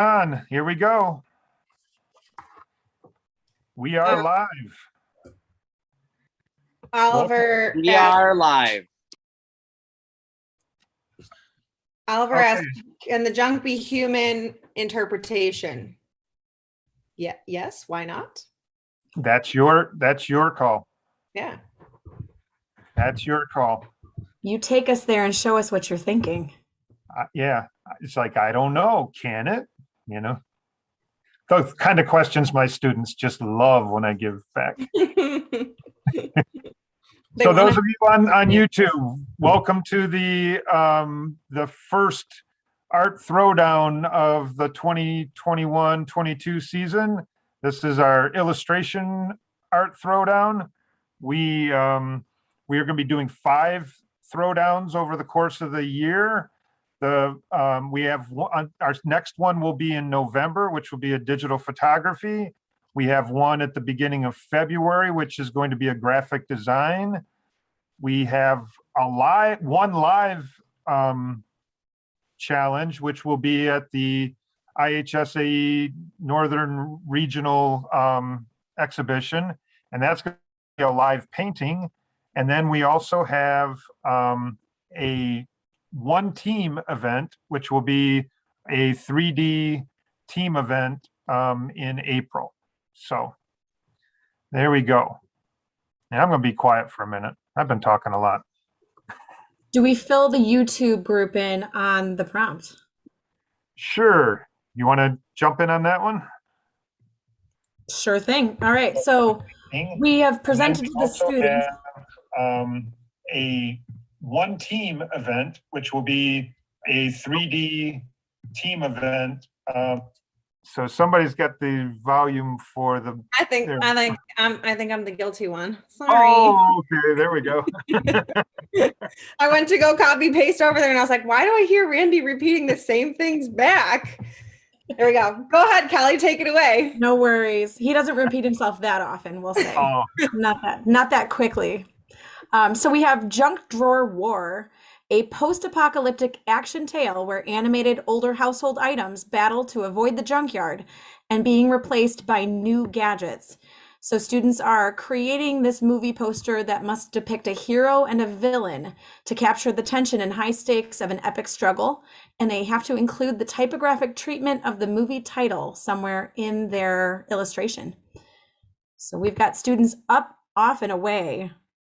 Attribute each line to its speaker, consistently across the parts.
Speaker 1: on. Here we go. We are live.
Speaker 2: Oliver.
Speaker 3: We are live.
Speaker 2: Oliver asked, can the junk be human interpretation? Yeah. Yes. Why not?
Speaker 1: That's your call.
Speaker 2: Yeah.
Speaker 1: That's your call.
Speaker 4: You take us there and show us what you're thinking.
Speaker 1: Yeah. It's like, I don't know. Can it? You know, those kind of questions my students just love when I give back. So those of you on YouTube, welcome to the first art throwdown of the 2021-22 season. This is our illustration art throwdown. We are going to be doing 5 throwdowns over the course of the year. We have our next one will be in November, which will be a digital photography. We have one at the beginning of February, which is going to be a graphic design. We have one live challenge, which will be at the IHSAE Northern Regional exhibition, and that's going to be a live painting. And then we also have a one team event, which will be a 3D team event in April. So there we go. And I'm going to be quiet for a minute. I've been talking a lot.
Speaker 4: Do we fill the YouTube group in on the prompt?
Speaker 1: Sure. You want to jump in on that one?
Speaker 4: Sure thing. All right. So we have presented to the students
Speaker 1: a one team event, which will be a 3D team event. So somebody's got the volume for the.
Speaker 2: I think I'm the guilty one. Sorry.
Speaker 1: Oh, okay. There we go.
Speaker 2: I went to go copy paste over there, and I was like, "Why do I hear Randy repeating the same things back?" There we go. Go ahead, Kelly. Take it away.
Speaker 4: No worries. He doesn't repeat himself that often. We'll say not that quickly. So we have Junk Drawer War, a post-apocalyptic action tale where animated older household items battle to avoid the junkyard and being replaced by new gadgets. So students are creating this movie poster that must depict a hero and a villain to capture the tension and high stakes of an epic struggle. And they have to include the typographic treatment of the movie title somewhere in their illustration. So we've got students up, off, and away,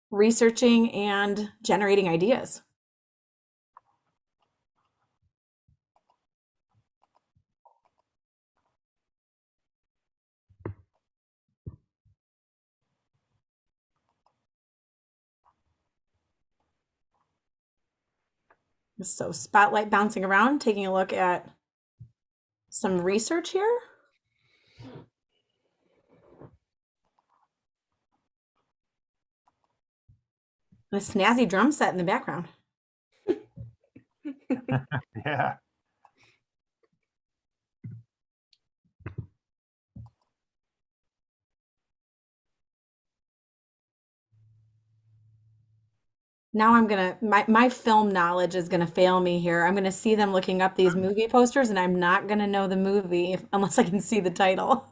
Speaker 4: researching and generating ideas. So spotlight bouncing around, taking a look at some research here. A snazzy drum set in the background.
Speaker 1: Yeah.
Speaker 4: Now I'm gonna, my film knowledge is gonna fail me here. I'm gonna see them looking up these movie posters and I'm not gonna know the movie unless I can see the title.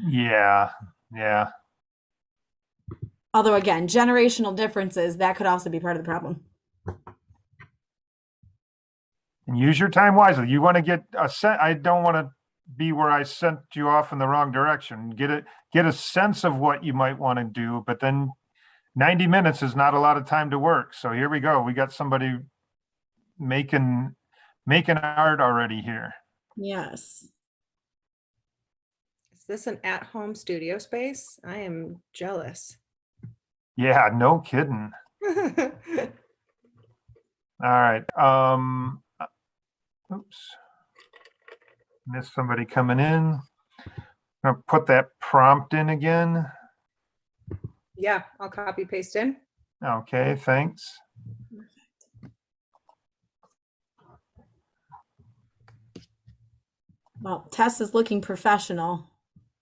Speaker 1: Yeah. Yeah.
Speaker 4: Although again, generational differences, that could also be part of the problem.
Speaker 1: And use your time wisely. You want to get a sense. I don't want to be where I sent you off in the wrong direction. Get a sense of what you might want to do, but then 90 minutes is not a lot of time to work. So here we go. We got somebody making art already here.
Speaker 4: Yes.
Speaker 2: Is this an at-home studio space? I am jealous.
Speaker 1: Yeah, no kidding. All right. Oops. Missed somebody coming in. I'm gonna put that prompt in again.
Speaker 2: Yeah, I'll copy paste in.
Speaker 1: Okay, thanks.
Speaker 4: Well, Tess is looking professional.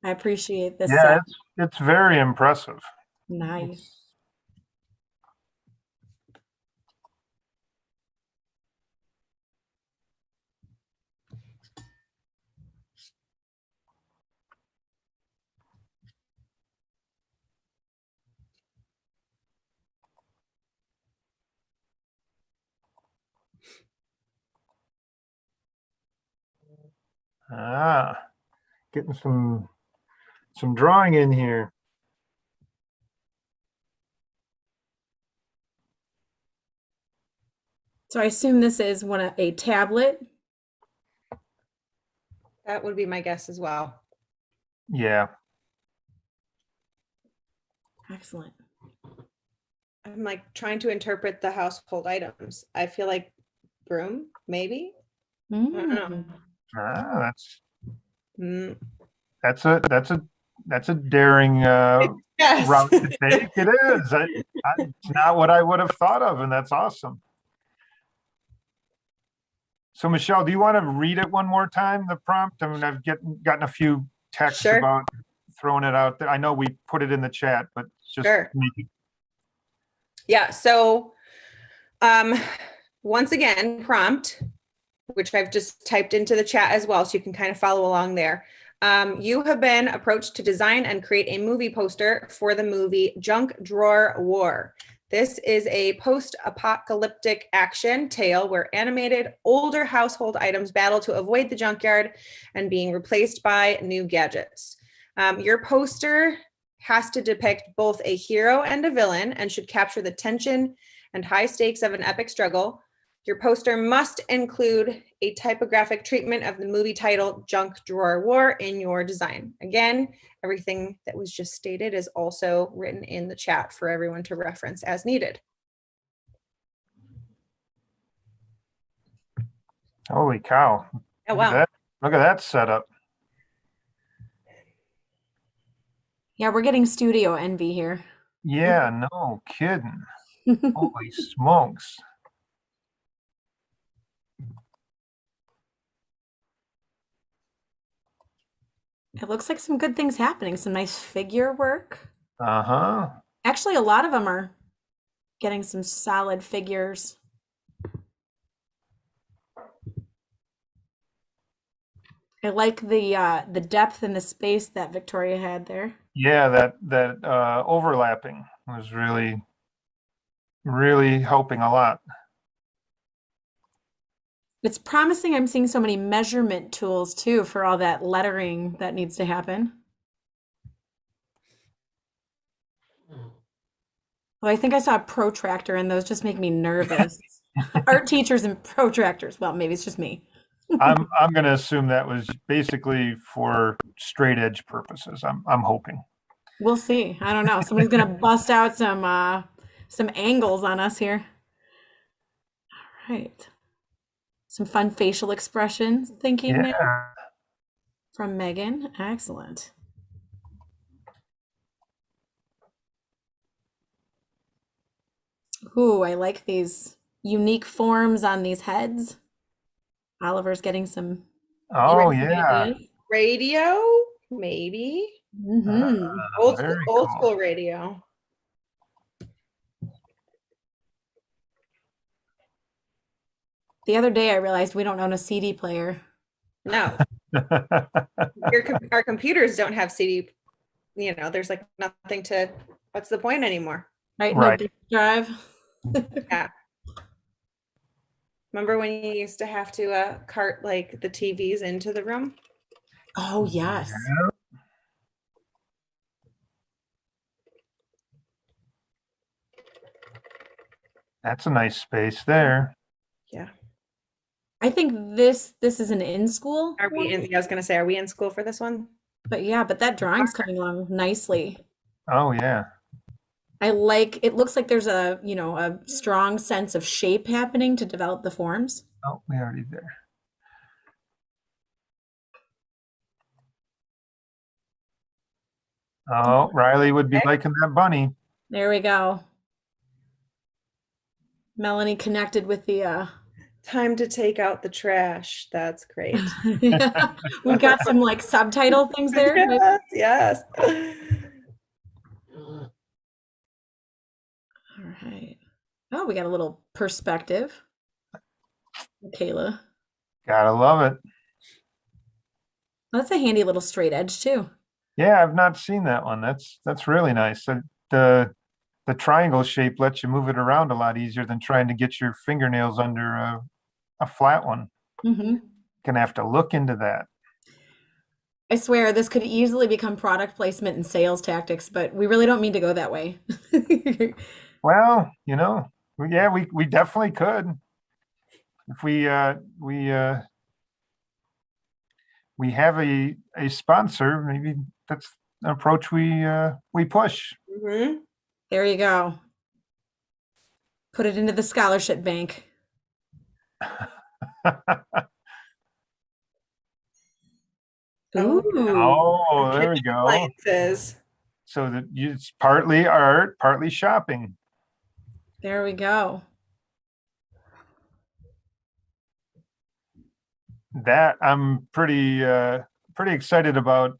Speaker 4: I appreciate this.
Speaker 1: Yeah, it's very impressive.
Speaker 4: Nice.
Speaker 1: Ah, getting some drawing in here.
Speaker 4: So I assume this is a tablet.
Speaker 2: That would be my guess as well.
Speaker 1: Yeah.
Speaker 4: Excellent.
Speaker 2: I'm like trying to interpret the household items. I feel like broom, maybe. I don't know.
Speaker 1: Ah,
Speaker 2: Mm.
Speaker 1: that's a daring
Speaker 2: Yes.
Speaker 1: route to take. It is. It's not what I would have thought of, and that's awesome. So Michelle, do you want to read it one more time, the prompt? I mean, I've gotten a few texts
Speaker 2: Sure.
Speaker 1: about throwing it out there. I know we put it in the chat, but just
Speaker 2: Sure.
Speaker 1: make it.
Speaker 2: Yeah. So once again, prompt, which I've just typed into the chat as well, so you can kind of follow along there. You have been approached to design and create a movie poster for the movie Junk Drawer War. This is a post-apocalyptic action tale where animated older household items battle to avoid the junkyard and being replaced by new gadgets. Your poster has to depict both a hero and a villain and should capture the tension and high stakes of an epic struggle. Your poster must include a typographic treatment of the movie title Junk Drawer War in your design. Again, everything that was just stated is also written in the chat for everyone to reference as needed.
Speaker 1: Holy cow.
Speaker 2: Oh, wow.
Speaker 1: Look at that setup.
Speaker 4: Yeah, we're getting studio envy here.
Speaker 1: Yeah, no kidding. Holy smokes.
Speaker 4: It looks like some good things happening. Some nice figure work.
Speaker 1: Uh-huh.
Speaker 4: Actually, a lot of them are getting some solid figures. I like the depth and the space that Victoria had there.
Speaker 1: Yeah, that overlapping was really helping a lot.
Speaker 4: It's promising. I'm seeing so many measurement tools too for all that lettering that needs to happen. Well, I think I saw a protractor and those just make me nervous. Art teachers and protractors. Well, maybe it's just me.
Speaker 1: I'm going to assume that was basically for straight edge purposes. I'm hoping.
Speaker 4: We'll see. I don't know. Somebody's going to bust out some angles on us here. All right. Some fun facial expressions thinking there from Megan. Excellent. Ooh, I like these unique forms on these heads. Oliver's getting some.
Speaker 1: Oh yeah.
Speaker 4: Ideas.
Speaker 2: Radio, maybe.
Speaker 4: Mm-hmm.
Speaker 2: Old school radio.
Speaker 4: The other day I realized we don't own a CD player.
Speaker 2: No. Our computers don't have CD, there's like nothing to, what's the point anymore?
Speaker 4: Right?
Speaker 1: Right.
Speaker 4: No disk drive.
Speaker 2: Yeah. Remember when you used to have to cart like the TVs into the room?
Speaker 4: Oh, yes.
Speaker 1: That's a nice space there.
Speaker 2: Yeah.
Speaker 4: I think this is an in-school.
Speaker 2: I was gonna say, are we in school for this one?
Speaker 4: But yeah, but that drawing's coming along nicely.
Speaker 1: Oh yeah.
Speaker 4: It looks like there's a strong sense of shape happening to develop the forms.
Speaker 1: Oh, we already there. Oh, Riley would be liking that bunny.
Speaker 4: There we go. Melanie connected with the
Speaker 2: time to take out the trash. That's great.
Speaker 4: We've got some like subtitle things there.
Speaker 2: Yes.
Speaker 4: All right. Oh, we got a little perspective. Kayla.
Speaker 1: Gotta love it.
Speaker 4: That's a handy little straight edge too.
Speaker 1: Yeah, I've not seen that one. That's really nice. The triangle shape lets you move it around a lot easier than trying to get your fingernails under a flat one.
Speaker 4: Mm-hmm.
Speaker 1: Gonna have to look into that.
Speaker 4: I swear this could easily become product placement and sales tactics, but we really don't mean to go that way.
Speaker 1: Well, yeah, we definitely could. If we have a sponsor, maybe that's an approach we push.
Speaker 2: Mhm.
Speaker 4: There you go. Put it into the scholarship bank. Ooh.
Speaker 1: Oh, there we go.
Speaker 2: Appliances.
Speaker 1: So that it's partly art, partly shopping.
Speaker 4: There we go.
Speaker 1: That I'm pretty excited about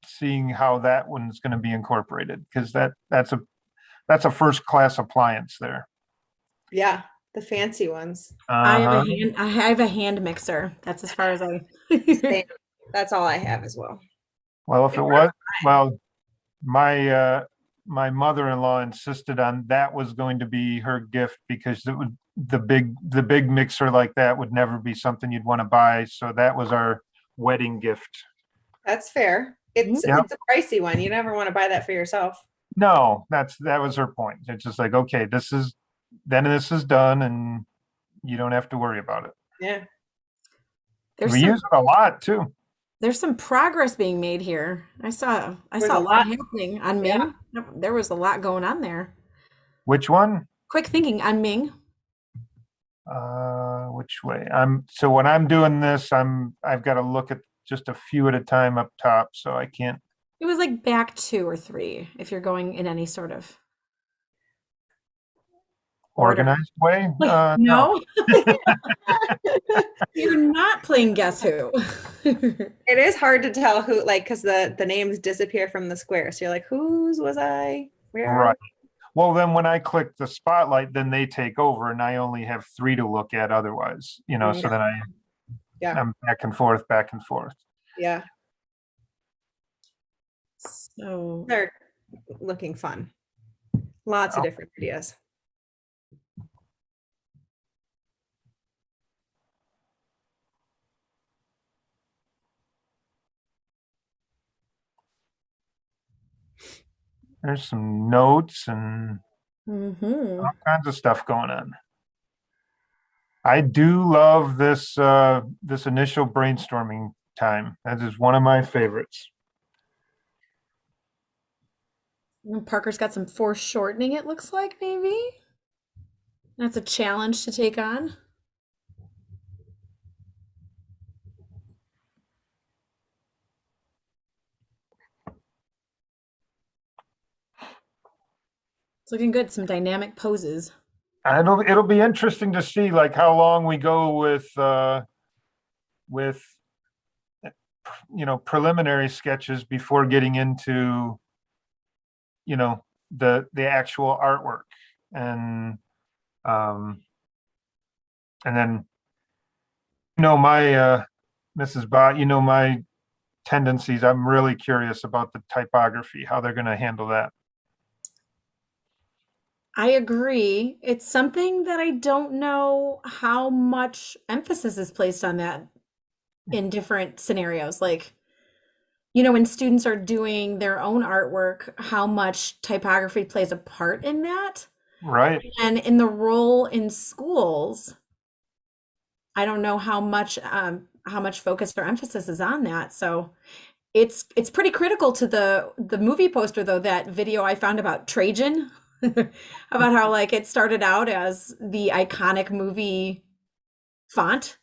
Speaker 1: seeing how that one's going to be incorporated, because that's a first class appliance there.
Speaker 2: Yeah, the fancy ones.
Speaker 1: Uh-huh.
Speaker 4: I have a hand mixer. That's as far as I
Speaker 2: Same. That's all I have as well.
Speaker 1: Well, if it was, well, my mother-in-law insisted on that was going to be her gift, because it would the big mixer like that would never be something you'd want to buy. So that was our wedding gift.
Speaker 2: That's fair. It's
Speaker 1: Yep.
Speaker 2: it's a pricey one. You never want to buy that for yourself.
Speaker 1: No, that was her point. It's just like, okay, this is done, and you don't have to worry about it.
Speaker 2: Yeah.
Speaker 4: there's
Speaker 1: We
Speaker 4: some
Speaker 1: use it a lot too.
Speaker 4: there's some progress being made here. I saw a lot happening on Ming. There was a lot going on there.
Speaker 1: Which one?
Speaker 4: Quick thinking on Ming.
Speaker 1: Which way? So when I'm doing this, I've got to look at just a few at a time up top, so I can't.
Speaker 4: It was like back 2 or 3 if you're going in any sort of
Speaker 1: Organized way?
Speaker 4: No. You're not playing Guess Who.
Speaker 2: It is hard to tell who, like, because the names disappear from the square. So you're like, whose was I? Where?
Speaker 1: Right. Well, then when I click the spotlight, then they take over, and I only have 3 to look at otherwise, so then I'm back and forth, back and forth.
Speaker 2: Yeah.
Speaker 4: So
Speaker 2: They're looking fun. Lots of different ideas.
Speaker 1: There's some notes and
Speaker 4: mhm.
Speaker 1: all kinds of stuff going on. I do love this this initial brainstorming time. That is one of my favorites.
Speaker 4: Parker's got some foreshortening, it looks like, maybe. That's a challenge to take on. It's looking good. Some dynamic poses.
Speaker 1: It'll be interesting to see like how long we go with preliminary sketches before getting into the actual artwork, and then my Mrs. Bott, my tendencies. I'm really curious about the typography, how they're going to handle that.
Speaker 4: I agree. It's something that I don't know how much emphasis is placed on that in different scenarios. Like, when students are doing their own artwork, how much typography plays a part in that.
Speaker 1: Right.
Speaker 4: And in the role in schools, I don't know how much focus or emphasis is on that. So it's pretty critical to the movie poster, though, that video I found about Trajan, about how like it started out as the iconic movie font,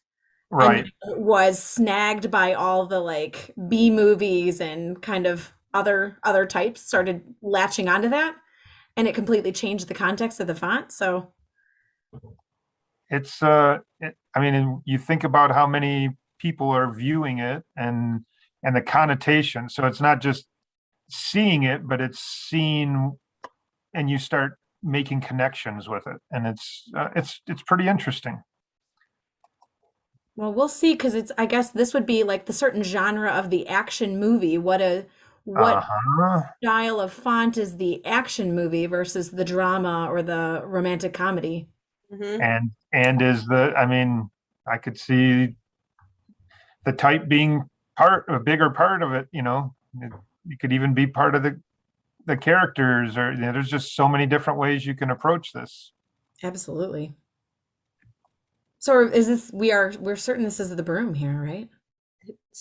Speaker 1: right,
Speaker 4: and it was snagged by all the like B movies and kind of other types started latching onto that, and it completely changed the context of the font. So
Speaker 1: it's and you think about how many people are viewing it and the connotation. So it's not just seeing it, but it's seen, and you start making connections with it, and it's pretty interesting.
Speaker 4: Well, we'll see, because I guess this would be like the certain genre of the action movie. What style of font is the action movie versus the drama or the romantic comedy?
Speaker 1: Mm-hmm. And is I could see the type being a bigger part of it, you know. You could even be part of the characters, or you know, there's just so many different ways you can approach this.
Speaker 4: Absolutely. So is this, we're certain this is the broom here, right?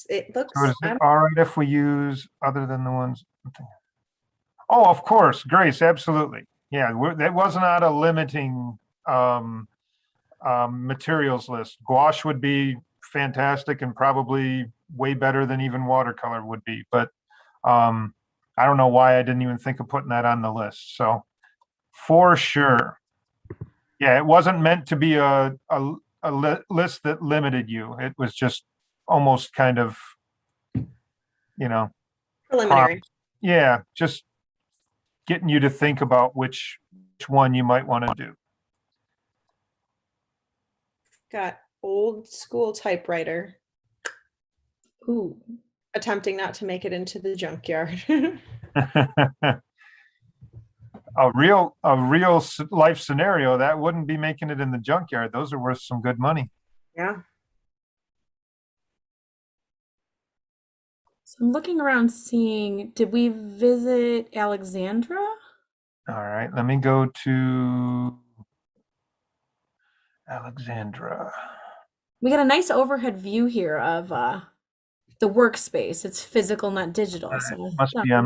Speaker 2: It looks.
Speaker 1: So is it all right if we use other than the ones? Oh, of course, Grace, absolutely. Yeah, that was not a limiting materials list. Gouache would be fantastic and probably way better than even watercolor would be, but I don't know why I didn't even think of putting that on the list. So for sure. Yeah, it wasn't meant to be a list that limited you. It was just almost kind of, you know,
Speaker 2: Preliminary.
Speaker 1: yeah, just getting you to think about which one you might want to do.
Speaker 2: Got old school typewriter.
Speaker 4: Ooh.
Speaker 2: Attempting not to make it into the junkyard.
Speaker 1: A real life scenario that wouldn't be making it in the junkyard. Those are worth some good money.
Speaker 2: Yeah.
Speaker 4: So I'm looking around seeing, did we visit Alexandra?
Speaker 1: All right, let me go to Alexandra.
Speaker 4: We got a nice overhead view here of the workspace. It's physical, not digital. So
Speaker 1: Must be on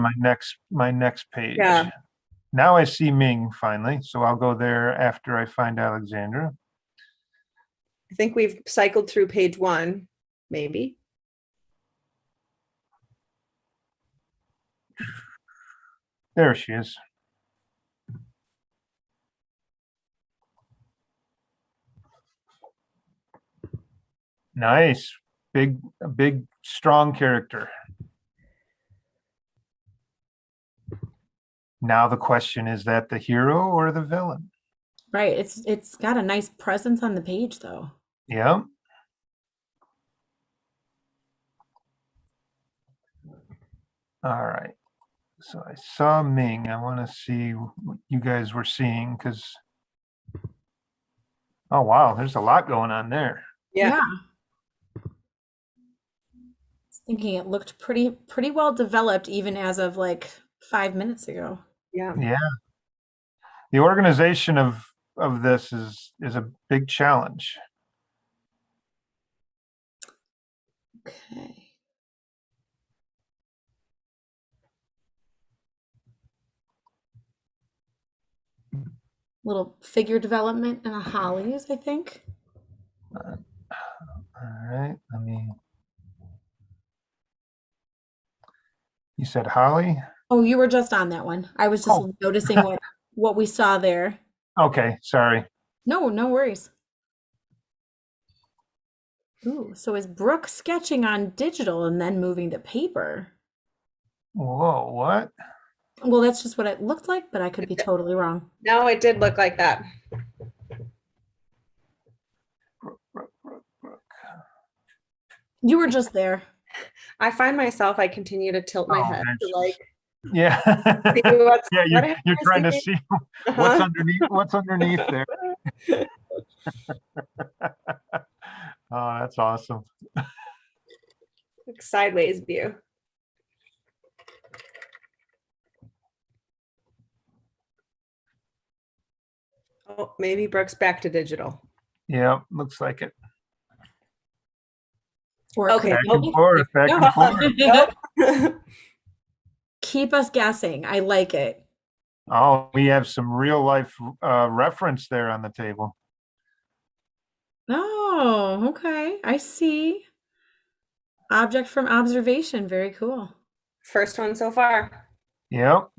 Speaker 1: my next page.
Speaker 2: Yeah.
Speaker 1: Now I see Ming finally, so I'll go there after I find Alexandra.
Speaker 2: I think we've cycled through page 1, maybe.
Speaker 1: There she is. Nice. Big, strong character. Now the question, is that the hero or the villain?
Speaker 4: right, it's got a nice presence on the page though.
Speaker 1: Yeah. All right. So I saw Ming. I want to see what you guys were seeing because, oh wow, there's a lot going on there.
Speaker 2: Yeah.
Speaker 4: I was thinking it looked pretty well developed even as of like 5 minutes ago.
Speaker 2: Yeah.
Speaker 1: Yeah. The organization of this is a big challenge.
Speaker 4: Okay. Little figure development and a hollies, I think.
Speaker 1: All right, you said Holly?
Speaker 4: Oh, you were just on that one. I was just
Speaker 1: Oh.
Speaker 4: noticing what we saw there.
Speaker 1: Okay, sorry.
Speaker 4: No worries. Ooh, so is Brooke sketching on digital and then moving to paper?
Speaker 1: Whoa, what?
Speaker 4: Well, that's just what it looked like, but I could be totally wrong.
Speaker 2: No, it did look like that.
Speaker 1: Brooke.
Speaker 4: You were just there.
Speaker 2: I find myself, I continue to tilt my head to like,
Speaker 1: yeah.
Speaker 2: what's,
Speaker 1: Yeah, you're trying to see what's
Speaker 2: Uh-huh.
Speaker 1: underneath there. Oh, that's awesome.
Speaker 2: sideways view. Oh, maybe Brooke's back to digital.
Speaker 1: Yeah, looks like it.
Speaker 4: Or it
Speaker 2: Okay.
Speaker 1: Back
Speaker 4: could
Speaker 1: and
Speaker 4: be.
Speaker 1: forth, back and forth.
Speaker 2: Nope.
Speaker 4: Keep us guessing. I like it.
Speaker 1: Oh, we have some real life reference there on the table.
Speaker 4: Oh, okay. I see. Object from observation. Very cool.
Speaker 2: First one so far.
Speaker 1: Yep.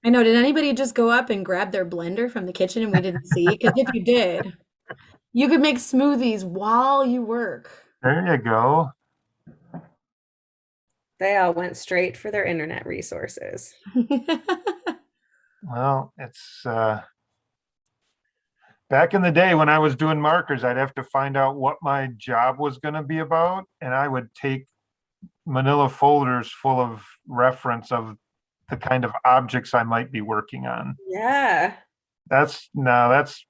Speaker 4: I know. Did anybody just go up and grab their blender from the kitchen and we didn't see? Because if you did, you could make smoothies while you work.
Speaker 1: There you go.
Speaker 2: They all went straight for their internet resources.
Speaker 1: Well, it's back in the day when I was doing markers, I'd have to find out what my job was going to be about, and I would take manila folders full of reference of the kind of objects I might be working on.
Speaker 2: Yeah.
Speaker 1: That's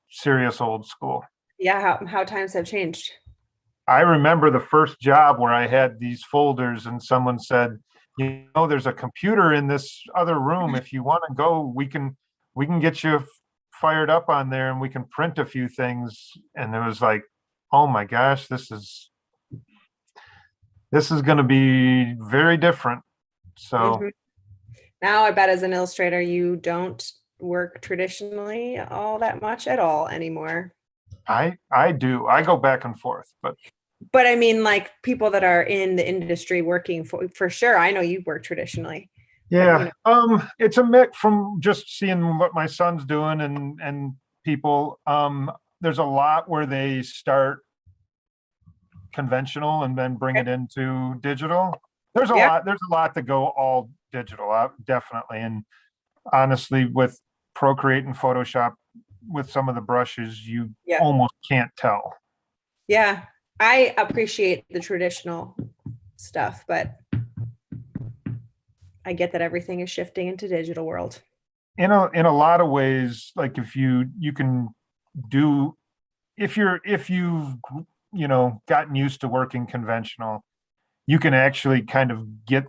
Speaker 1: serious old school.
Speaker 2: Yeah, how times have changed.
Speaker 1: I remember the first job where I had these folders and someone said, there's a computer in this other room. If you want to go, we can get you fired up on there and we can print a few things. And it was like, oh my gosh, this is going to be very different. So
Speaker 2: now I bet as an illustrator, you don't work traditionally all that much at all anymore.
Speaker 1: I do. I go back and forth, but
Speaker 2: I mean, like people that are in the industry working for sure. I know you work traditionally.
Speaker 1: Yeah. It's a mix from just seeing what my son's doing and people. There's a lot where they start conventional and then bring it into digital. There's a lot to go all digital, definitely. And honestly, with Procreate and Photoshop, with some of the brushes, you almost can't tell.
Speaker 2: Yeah, I appreciate the traditional stuff, but I get that everything is shifting into digital world.
Speaker 1: In a lot of ways, like if you can do, if you've gotten used to working conventional, you can actually kind of get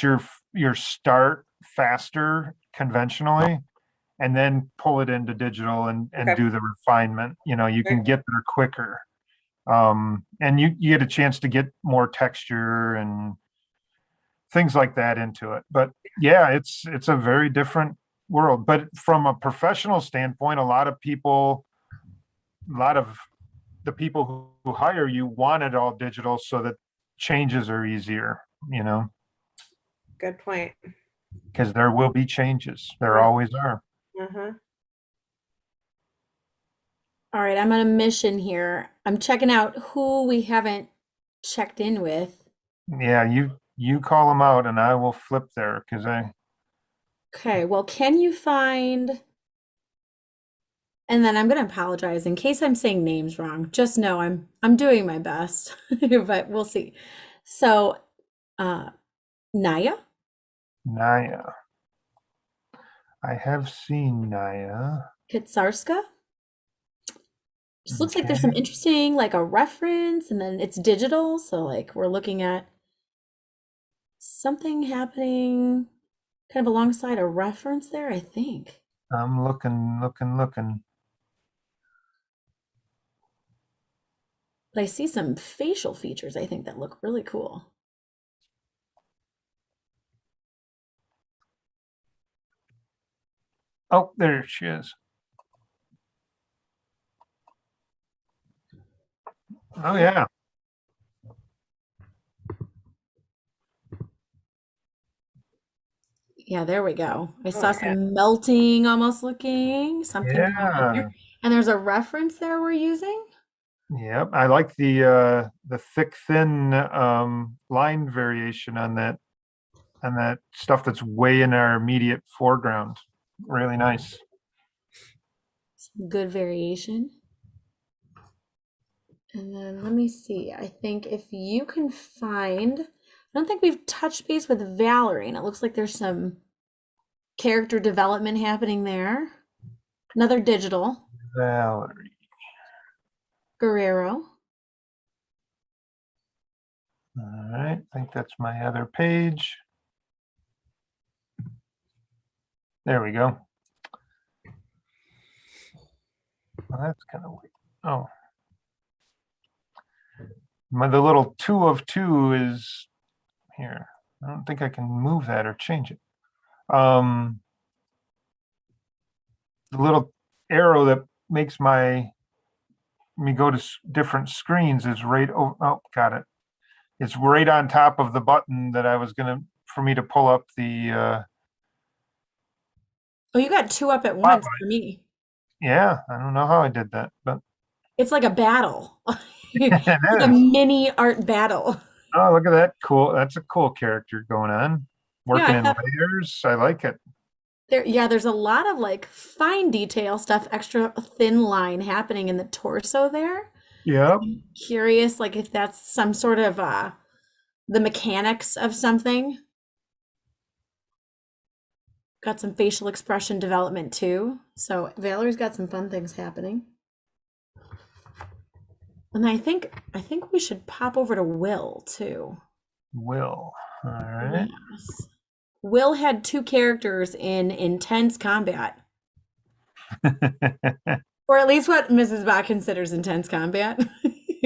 Speaker 1: your start faster conventionally and then pull it into digital and do the refinement. You can get there quicker. And you get a chance to get more texture and things like that into it. But yeah, it's a very different world. But from a professional standpoint, a lot of the people who hire you want it all digital so that changes are easier,
Speaker 2: Good point.
Speaker 1: Because there will be changes. There always are.
Speaker 4: All right, I'm on a mission here. I'm checking out who we haven't checked in with.
Speaker 1: Yeah, you call them out and I will flip there because
Speaker 4: Okay, well, can you find, and then I'm going to apologize in case I'm saying names wrong. Just know I'm doing my best, but we'll see. So, Naya?
Speaker 1: Naya. I have seen Naya.
Speaker 4: Pitsarska? Just looks like there's some interesting, like a reference, and then it's digital. So, like, we're looking at something happening kind of alongside a reference there, I think.
Speaker 1: I'm looking.
Speaker 4: But I see some facial features, I think, that look really cool.
Speaker 1: Oh, there she is. Oh, yeah.
Speaker 4: Yeah, there we go. I saw some melting almost looking, something going on there. And there's a reference there we're using.
Speaker 1: Yep, I like the thick, thin line variation on that stuff that's way in our immediate foreground. Really nice.
Speaker 4: Some good variation. And then let me see. I think if you can find, I don't think we've touched base with Valerie, and it looks like there's some character development happening there. Another digital.
Speaker 1: Valerie
Speaker 4: Guerrero.
Speaker 1: All right, I think that's my other page. There we go. Well, that's kind of weird. Oh. The little 2 of 2 is here. I don't think I can move that or change it. The little arrow that makes me go to different screens is right over. Oh, got it. It's right on top of the button that I was for me to pull up the.
Speaker 4: Oh, you got 2 up at once for me.
Speaker 1: Yeah, I don't know how I did that, but
Speaker 4: it's like a battle. It's like a mini art battle.
Speaker 1: Oh, look at that! Cool. That's a cool character going on. Working in layers. I like it.
Speaker 4: There's a lot of like fine detail stuff, extra thin line happening in the torso there.
Speaker 1: Yeah.
Speaker 4: Curious, like if that's some sort of the mechanics of something. Got some facial expression development too. So Valerie's got some fun things happening. And I think we should pop over to Will too.
Speaker 1: Will. All right.
Speaker 4: Yes. Will had 2 characters in intense combat, or at least what Mrs. Bach considers intense combat.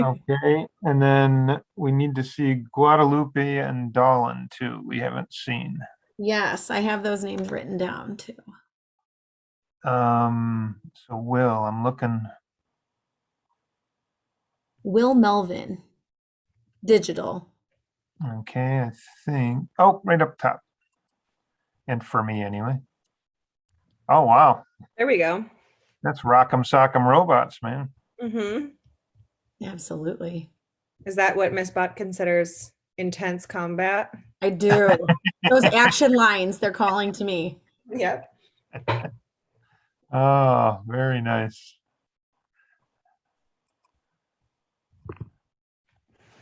Speaker 1: Okay, and then we need to see Guadalupe and Dolan too. We haven't seen.
Speaker 4: Yes, I have those names written down too.
Speaker 1: So Will, I'm looking.
Speaker 4: Will Melvin, digital.
Speaker 1: Okay, I think. Oh, right up top. And for me anyway. Oh wow,
Speaker 2: There we go.
Speaker 1: that's Rock'em Sock'em Robots, man.
Speaker 2: Mm-hmm.
Speaker 4: Absolutely.
Speaker 2: Is that what Miss Butt considers intense combat?
Speaker 4: I do. Those action lines, they're calling to me.
Speaker 2: Yep.
Speaker 1: Oh, very nice.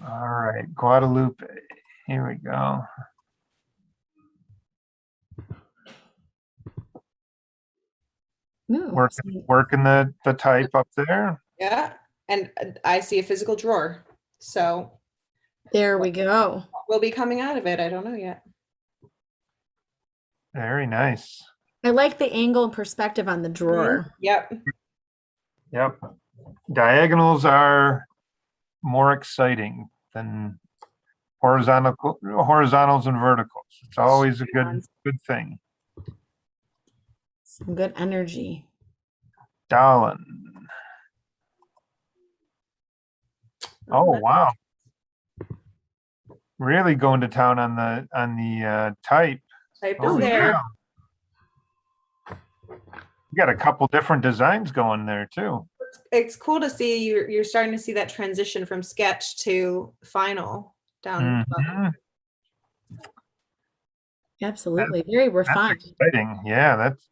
Speaker 1: All right, Guadalupe. Here we go.
Speaker 4: Ooh,
Speaker 1: Working the type up there.
Speaker 2: Yeah. And I see a physical drawer. So
Speaker 4: there we go.
Speaker 2: what will be coming out of it? I don't know yet.
Speaker 1: Very nice.
Speaker 4: I like the angle and perspective on the drawer.
Speaker 2: Yep.
Speaker 1: Yep. Diagonals are more exciting than horizontals and verticals. It's always a good thing.
Speaker 4: Some good energy.
Speaker 1: Dolan. Oh wow. Really going to town on the type.
Speaker 2: Type
Speaker 1: Oh,
Speaker 2: is there.
Speaker 1: yeah. You got a couple different designs going there too.
Speaker 2: It's cool to see you're starting to see that transition from sketch to final down.
Speaker 1: Mhm.
Speaker 4: Absolutely. Very refined.
Speaker 1: That's exciting. Yeah, that's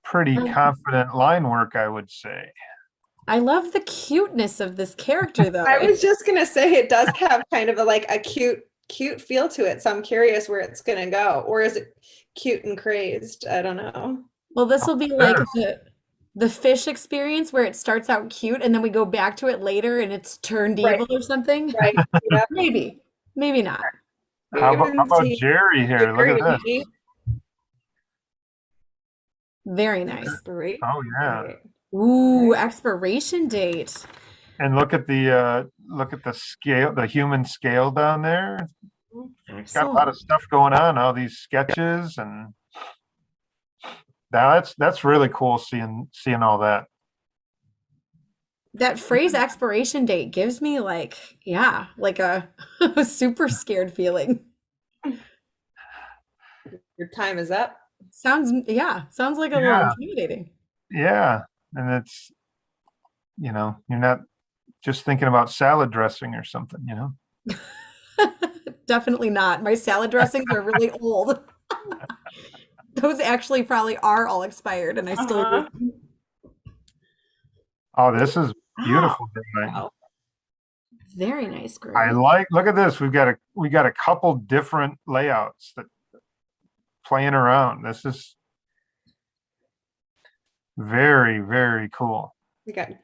Speaker 1: pretty confident line work, I would say.
Speaker 4: I love the cuteness of this character though.
Speaker 2: I was just gonna say it does have kind of a cute feel to it. So I'm curious where it's gonna go. Or is it cute and crazed? I don't know.
Speaker 4: Well, this will be like the fish experience where it starts out cute and then we go back to it later and it's turned evil or something.
Speaker 2: Right. Yep.
Speaker 4: Maybe not.
Speaker 1: How about Jerry here? Look at this.
Speaker 4: Very nice.
Speaker 1: Oh yeah.
Speaker 4: Ooh, expiration date.
Speaker 1: And look at the scale, the human scale down there. It's got a lot of stuff going on, all these sketches, and that's really cool seeing all that.
Speaker 4: That phrase expiration date gives me like a super scared feeling.
Speaker 2: Your time is up.
Speaker 4: Sounds like a little intimidating.
Speaker 1: Yeah. And it's, you're not just thinking about salad dressing or something,
Speaker 4: Definitely not. My salad dressings are really old. Those actually probably are all expired and I still
Speaker 1: Oh, this is beautiful.
Speaker 2: Wow.
Speaker 4: Very nice, Greg.
Speaker 1: Look at this. We got a couple different layouts that playing around. This is very, very cool.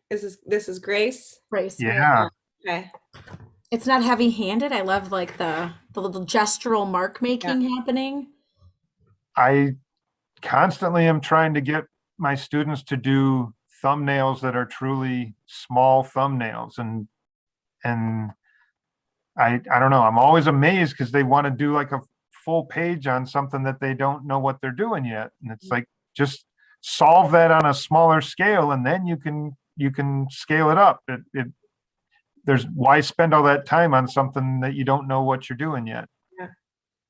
Speaker 2: This is Grace.
Speaker 4: Grace.
Speaker 1: Yeah.
Speaker 2: Okay.
Speaker 4: It's not heavy-handed. I love like the little gestural mark making happening.
Speaker 1: I constantly am trying to get my students to do thumbnails that are truly small thumbnails, and I don't know. I'm always amazed because they want to do like a full page on something that they don't know what they're doing yet, and it's like just solve that on a smaller scale, and then you can scale it up. There's why spend all that time on something that you don't know what you're doing yet.
Speaker 2: Yeah.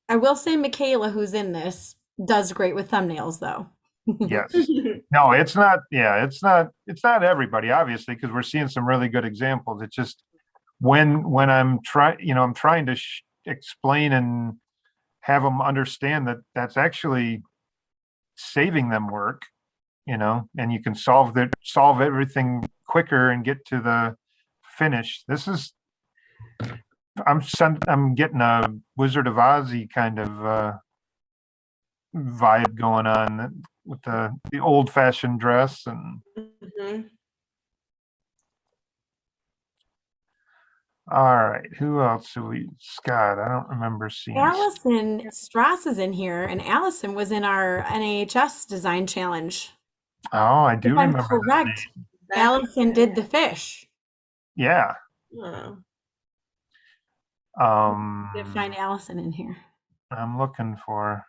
Speaker 4: I will say Michaela, who's in this, does great with thumbnails though.
Speaker 1: Yes. No, it's not. Yeah, it's not everybody, obviously, because we're seeing some really good examples. It's just when I'm trying to explain and have them understand that that's actually saving them work, and you can solve everything quicker and get to the finish. I'm getting a Wizard of Ozzy kind of vibe going on with the old-fashioned dress, and All right. Who else? Scott. I don't remember seeing.
Speaker 4: Allison Strauss is in here, and Allison was in our NAHS design challenge.
Speaker 1: Oh, I do
Speaker 4: If I'm
Speaker 1: remember.
Speaker 4: correct, Allison did the fish.
Speaker 1: Yeah.
Speaker 2: Oh.
Speaker 4: You find Allison in here.
Speaker 1: I'm looking for.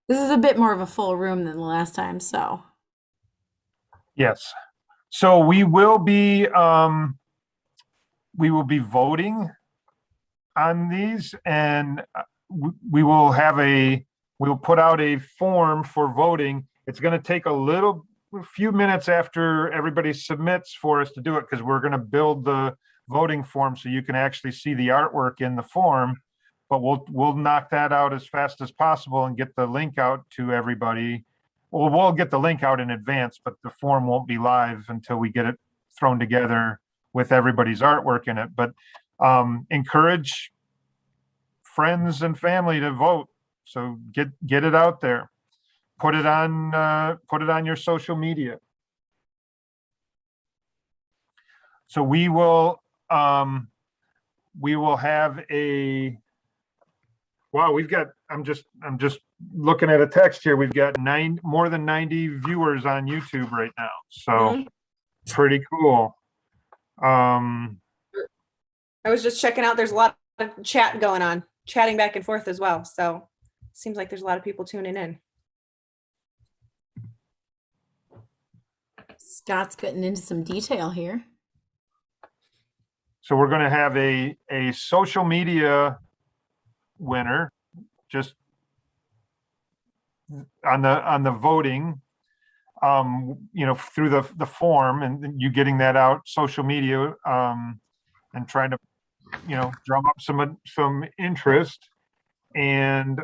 Speaker 4: This is a bit more of a full room than the last time, so.
Speaker 1: Yes. So we will be voting on these, and we will put out a form for voting. It's going to take a few minutes after everybody submits for us to do it, because we're going to build the voting form so you can actually see the artwork in the form. But we'll knock that out as fast as possible and get the link out to everybody. Well, we'll get the link out in advance, but the form won't be live until we get it thrown together with everybody's artwork in it. But encourage friends and family to vote. So get it out there. Put it on your social media. So we will have a. Wow, I'm just looking at a text here. We've got more than 90 viewers on YouTube right now. So pretty cool.
Speaker 2: I was just checking out. There's a lot of chat going on, chatting back and forth as well. So seems like there's a lot of people tuning in.
Speaker 4: Scott's getting into some detail here.
Speaker 1: So we're going to have a social media winner, just on the voting, through the form, and you getting that out social media, and trying to drum up some interest, and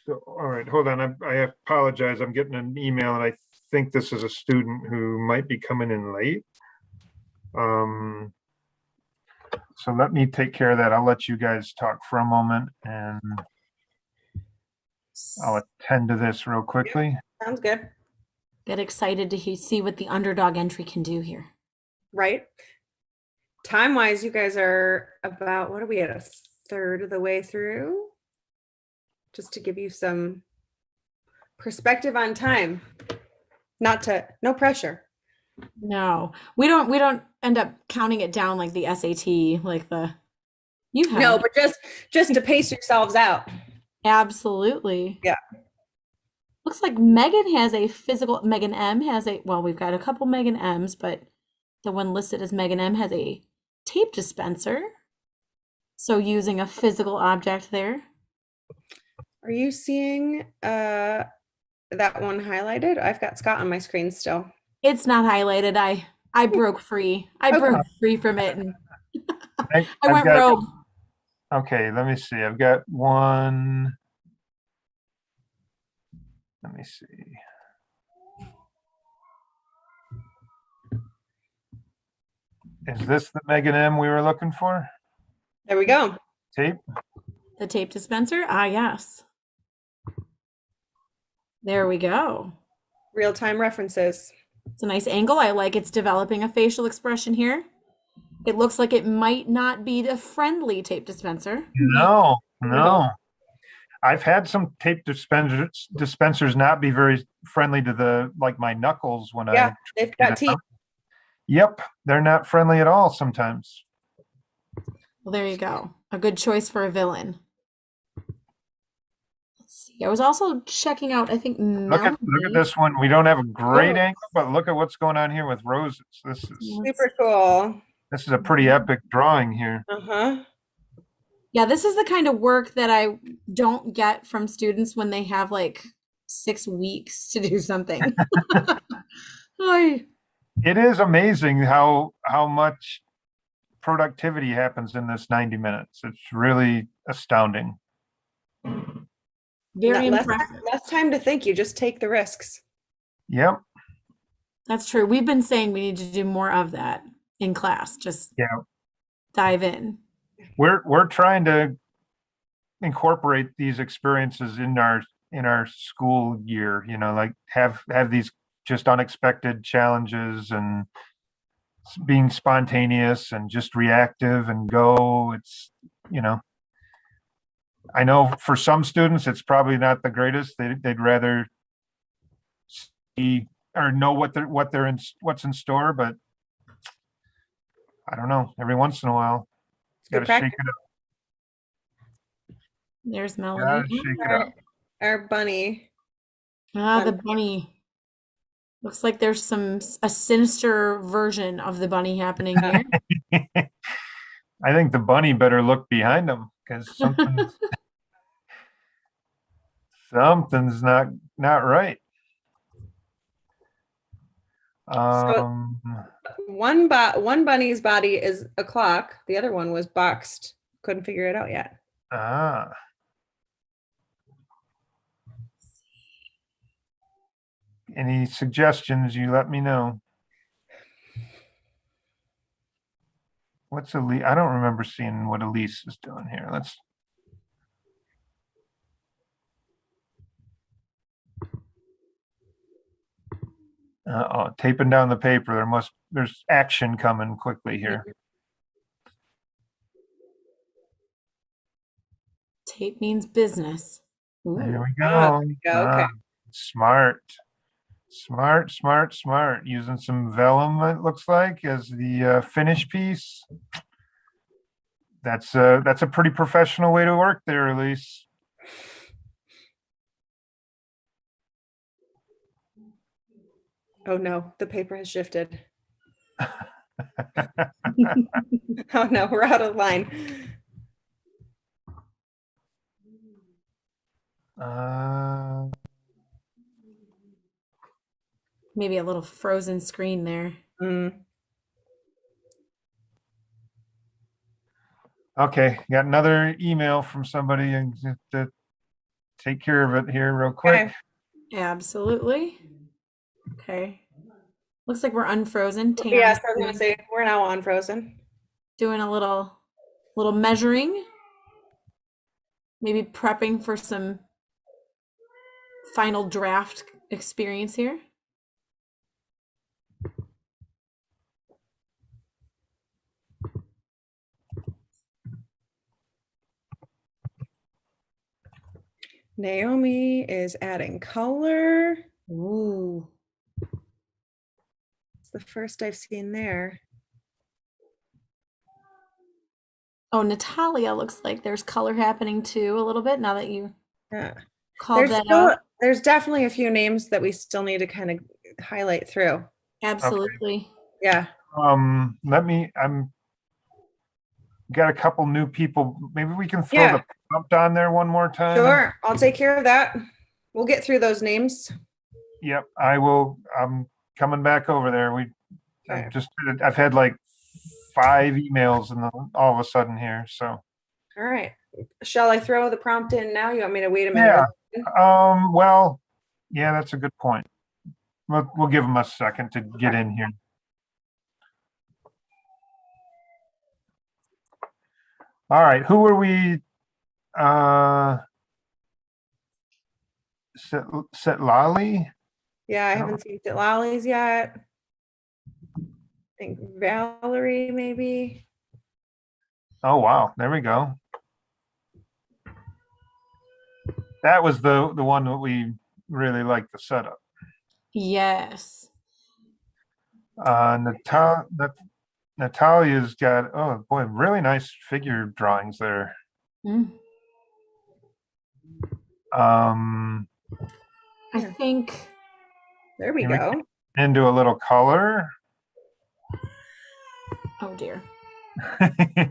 Speaker 1: so, all right, hold on. I apologize. I'm getting an email, and I think this is a student who might be coming in late. So let me take care of that. I'll let you guys talk for a moment, and I'll attend to this real quickly.
Speaker 2: Sounds good.
Speaker 4: Get excited to see what the underdog entry can do here.
Speaker 2: Right. Time-wise, you guys are about, what are we at, a third of the way through? Just to give you some perspective on time. No pressure.
Speaker 4: No, we don't end up counting it down like the SAT, like you have.
Speaker 2: No, but just to pace yourselves out.
Speaker 4: Absolutely.
Speaker 2: Yeah.
Speaker 4: Looks like Megan M has well, we've got a couple Megan M's, but the one listed as Megan M has a tape dispenser. So using a physical object there.
Speaker 2: Are you seeing that one highlighted? I've got Scott on my screen still.
Speaker 4: It's not highlighted. I broke free. I broke free from it, and I went rogue.
Speaker 1: Okay, let me see. I've got one. Let me see. Is this the Megan M we were looking for?
Speaker 2: There we go.
Speaker 1: Tape?
Speaker 4: The tape dispenser? Ah, yes. There we go.
Speaker 2: Real-time references.
Speaker 4: It's a nice angle. I like it's developing a facial expression here. It looks like it might not be the friendly tape dispenser.
Speaker 1: No. I've had some tape dispensers not be very friendly to my knuckles when
Speaker 2: they've got teeth.
Speaker 1: Yep, they're not friendly at all sometimes.
Speaker 4: Well, there you go. A good choice for a villain. Let's see. I was also checking out, I think,
Speaker 1: look at this one. We don't have a great angle, but look at what's going on here with roses. This is
Speaker 2: super cool.
Speaker 1: This is a pretty epic drawing here.
Speaker 4: Yeah, this is the kind of work that I don't get from students when they have like 6 weeks to do something.
Speaker 1: It is amazing how much productivity happens in this 90 minutes. It's really astounding.
Speaker 4: Very impressive.
Speaker 2: Less time to think. You just take the risks.
Speaker 1: Yep.
Speaker 4: That's true. We've been saying we need to do more of that in class. Just dive in.
Speaker 1: We're trying to incorporate these experiences in our school year, like have these just unexpected challenges and being spontaneous and just reactive and go. It's, I know for some students it's probably not the greatest. They'd rather see or know what's in store, but I don't know. Every once in a while,
Speaker 2: Good
Speaker 1: gotta shake
Speaker 2: practice.
Speaker 1: it up.
Speaker 4: There's
Speaker 1: Gotta
Speaker 4: Melody.
Speaker 1: shake it up.
Speaker 2: Our bunny.
Speaker 4: Ah, the bunny. Looks like there's a sinister version of the bunny happening here.
Speaker 1: I think the bunny better look behind him because something's not right.
Speaker 2: One bunny's body is a clock. The other one was boxed. Couldn't figure it out yet.
Speaker 1: Any suggestions, you let me know. What's Elise? I don't remember seeing what Elise is doing here. Taping down the paper. There's action coming quickly here.
Speaker 4: Tape means business. Ooh.
Speaker 1: There we go.
Speaker 2: Okay.
Speaker 1: Smart. Using some vellum, it looks like, as the finish piece. That's a pretty professional way to work there, Elise.
Speaker 2: Oh no, the paper has shifted. Oh no, we're out of line.
Speaker 4: Maybe a little frozen screen there.
Speaker 1: Okay, got another email from somebody and to take care of it here real quick.
Speaker 2: Okay.
Speaker 4: Absolutely. Okay. Looks like we're unfrozen.
Speaker 2: Yes, I was gonna say we're now unfrozen.
Speaker 4: Doing a little measuring. Maybe prepping for some final draft experience here.
Speaker 2: Naomi is adding color.
Speaker 4: Ooh.
Speaker 2: It's the first I've seen there.
Speaker 4: Oh, Natalia looks like there's color happening too a little bit now that you called that out.
Speaker 2: There's definitely a few names that we still need to kind of highlight through.
Speaker 4: Absolutely.
Speaker 2: Okay. Yeah.
Speaker 1: I'm got a couple new people. Maybe we can throw the prompt on there one more time.
Speaker 2: Sure, I'll take care of that. We'll get through those names.
Speaker 1: Yep, I will. I'm coming back over there. I've had like 5 emails and all of a sudden here. So.
Speaker 2: All right. Shall I throw the prompt in now? You want me to wait a minute?
Speaker 1: Yeah. Well, yeah, that's a good point. We'll give them a second to get in here. All right. Who are we? Setlali?
Speaker 2: Yeah, I haven't seen Setlali's yet. I think Valerie, maybe.
Speaker 1: Oh, wow. There we go. That was the one that we really liked the setup.
Speaker 4: Yes.
Speaker 1: Natalia's got, oh boy, really nice figure drawings there.
Speaker 4: I think
Speaker 2: there we go.
Speaker 1: Into a little color.
Speaker 4: Oh dear.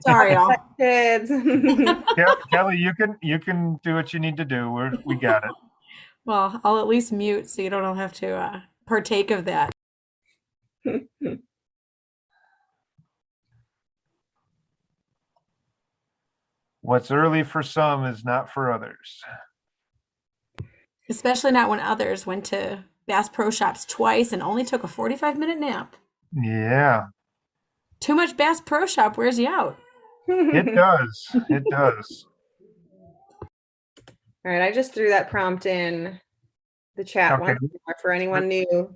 Speaker 4: Sorry, all.
Speaker 2: Kids.
Speaker 1: Yeah, Kelly, you can do what you need to do. We got it.
Speaker 4: Well, I'll at least mute so you don't all have to partake of that.
Speaker 1: What's early for some is not for others.
Speaker 4: Especially not when others went to Bass Pro Shops twice and only took a 45-minute nap.
Speaker 1: Yeah,
Speaker 4: Too much Bass Pro Shop wears you out.
Speaker 1: it does. It does.
Speaker 2: All right, I just threw that prompt in the chat
Speaker 1: Okay.
Speaker 2: once more for anyone new.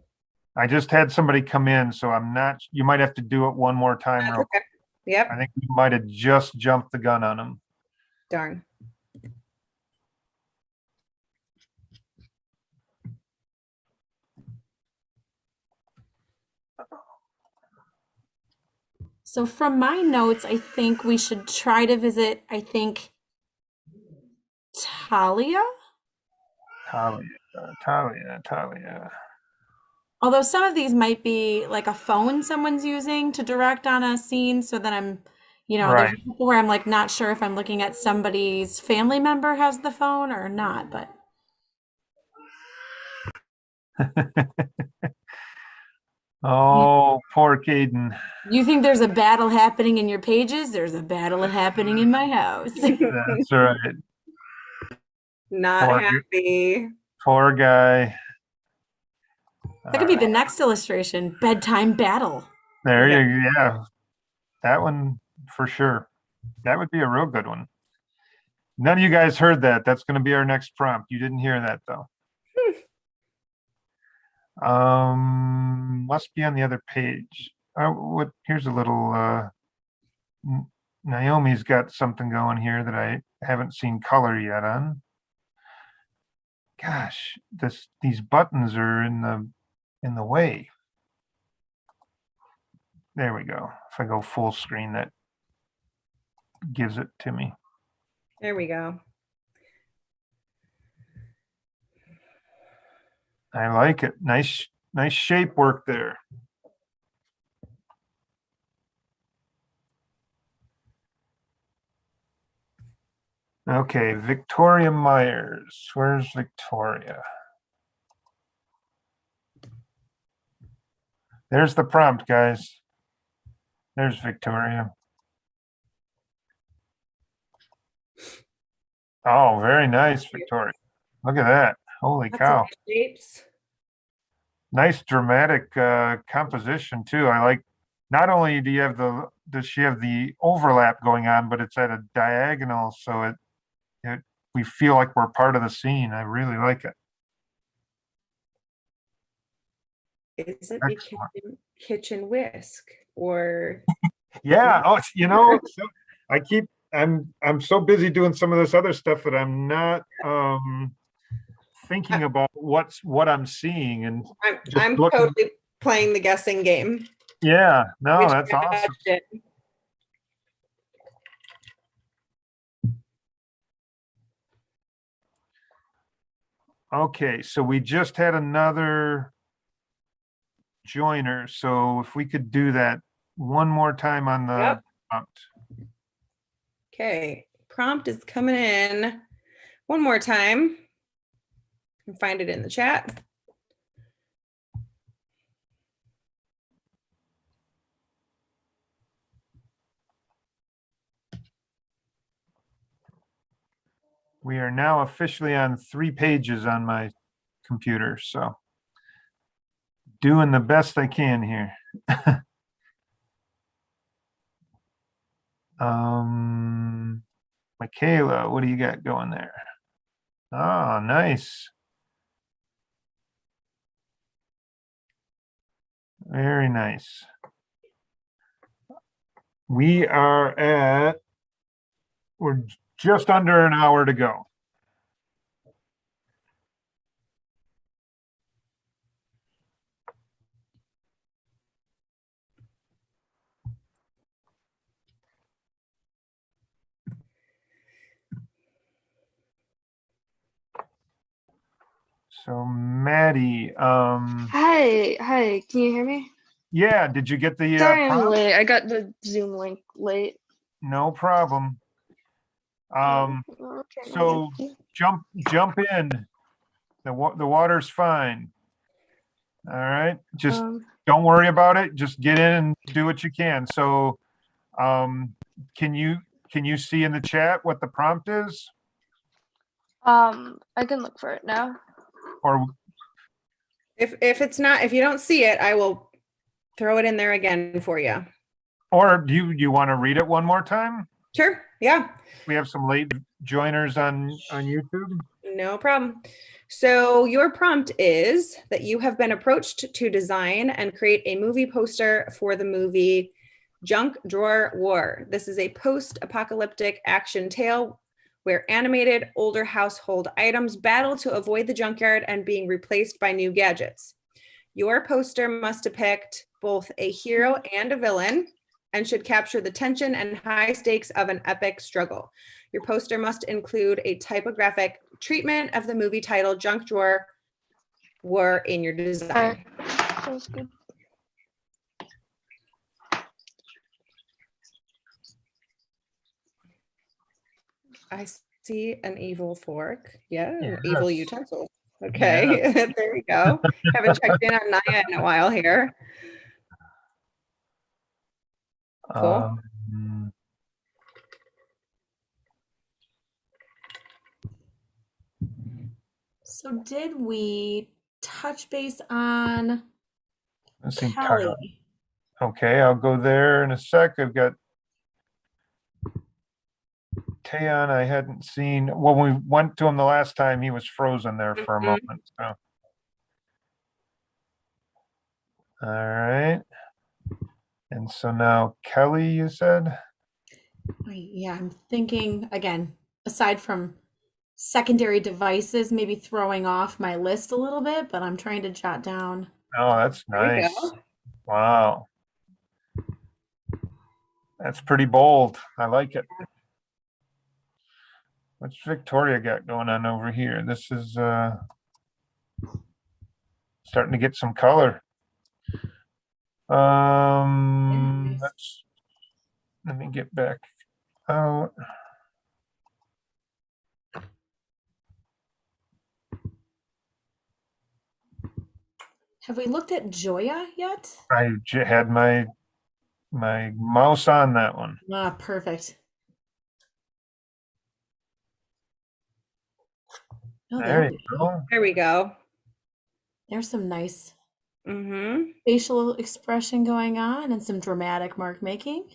Speaker 1: I just had somebody come in, so I'm not, you might have to do it one more time.
Speaker 2: That's
Speaker 1: Real
Speaker 2: okay. Yep.
Speaker 1: I think we might have just jumped the gun on them.
Speaker 2: Darn.
Speaker 4: So from my notes, I think we should try to visit, I think, Talia.
Speaker 1: Talia.
Speaker 4: Although some of these might be like a phone someone's using to direct on a scene. So then I'm,
Speaker 1: Right.
Speaker 4: there's people where I'm like not sure if I'm looking at somebody's family member has the phone or not, but
Speaker 1: Oh, poor Caden.
Speaker 4: you think there's a battle happening in your pages? There's a battle happening in my house.
Speaker 1: That's right.
Speaker 2: Not
Speaker 1: Poor-
Speaker 2: happy.
Speaker 1: Poor guy.
Speaker 4: That could be the next illustration, bedtime battle.
Speaker 1: There you go. Yeah. That one for sure. That would be a real good one. None of you guys heard that. That's going to be our next prompt. You didn't hear that though. Must be on the other page. Here's a little Naomi's got something going here that I haven't seen color yet on. Gosh, these buttons are in the way. There we go. If I go full screen, that gives it to me.
Speaker 2: There we go.
Speaker 1: I like it. Nice shape work there. Okay, Victoria Myers. Where's Victoria? There's the prompt, guys. There's Victoria. Oh, very nice, Victoria. Look at that. Holy
Speaker 2: Lots
Speaker 1: cow.
Speaker 2: of shapes.
Speaker 1: Nice dramatic composition too. I like, not only does she have the overlap going on, but it's at a diagonal, so we feel like we're part of the scene. I really like it.
Speaker 2: Is it a kitchen whisk or?
Speaker 1: Yeah. Oh, I'm so busy doing some of this other stuff that I'm not thinking about what I'm seeing, and
Speaker 2: I'm totally playing the guessing game.
Speaker 1: Yeah, no, that's awesome. Okay, so we just had another joiner. So if we could do that one more time on the prompt.
Speaker 2: Okay, prompt is coming in one more time. You can find it in the chat.
Speaker 1: We are now officially on 3 pages on my computer, so doing the best I can here. Michaela, what do you got going there? Oh, nice. Very nice. We're just under an hour to go. So Maddie,
Speaker 3: Hi, can you hear me?
Speaker 1: Yeah, did you get the
Speaker 3: Sorry, I'm
Speaker 1: prompt?
Speaker 3: late. I got the Zoom link late.
Speaker 1: No problem.
Speaker 3: Okay,
Speaker 1: So jump in. The water's fine. All right, just don't worry about it. Just get in and do what you can. So, can you see in the chat what the prompt is?
Speaker 3: I can look for it now.
Speaker 1: Or
Speaker 2: If you don't see it, I will throw it in there again for you.
Speaker 1: Or do you want to read it one more time?
Speaker 2: Sure. Yeah.
Speaker 1: We have some late joiners on YouTube.
Speaker 2: No problem. So your prompt is that you have been approached to design and create a movie poster for the movie Junk Drawer War. This is a post-apocalyptic action tale where animated older household items battle to avoid the junkyard and being replaced by new gadgets. Your poster must depict both a hero and a villain and should capture the tension and high stakes of an epic struggle. Your poster must include a typographic treatment of the movie title Junk Drawer War in your design.
Speaker 3: Sounds good.
Speaker 2: I see an evil fork. Yeah, an
Speaker 1: Yes.
Speaker 2: evil utensil. Okay, there we go. Haven't checked in on Naya in a while here. Cool.
Speaker 4: So did we touch base on
Speaker 1: Let's see,
Speaker 4: Kelly?
Speaker 1: Okay, I'll go there in a sec. I've got Taeyeon. I hadn't seen. When we went to him the last time, he was frozen there for a moment. So. All right. And so now Kelly, you said?
Speaker 4: Yeah, I'm thinking again, aside from secondary devices, maybe throwing off my list a little bit, but I'm trying to jot down.
Speaker 1: Oh, that's
Speaker 2: There you
Speaker 1: nice.
Speaker 2: go.
Speaker 1: Wow. That's pretty bold. I like it. What's Victoria got going on over here? This is starting to get some color. Let me get back out.
Speaker 4: Have we looked at Joya yet?
Speaker 1: I had my mouse on that one.
Speaker 4: Ah, perfect. Oh,
Speaker 1: There you go.
Speaker 2: There we go.
Speaker 4: There's some nice
Speaker 2: Mm-hmm.
Speaker 4: facial expression going on and some dramatic mark making.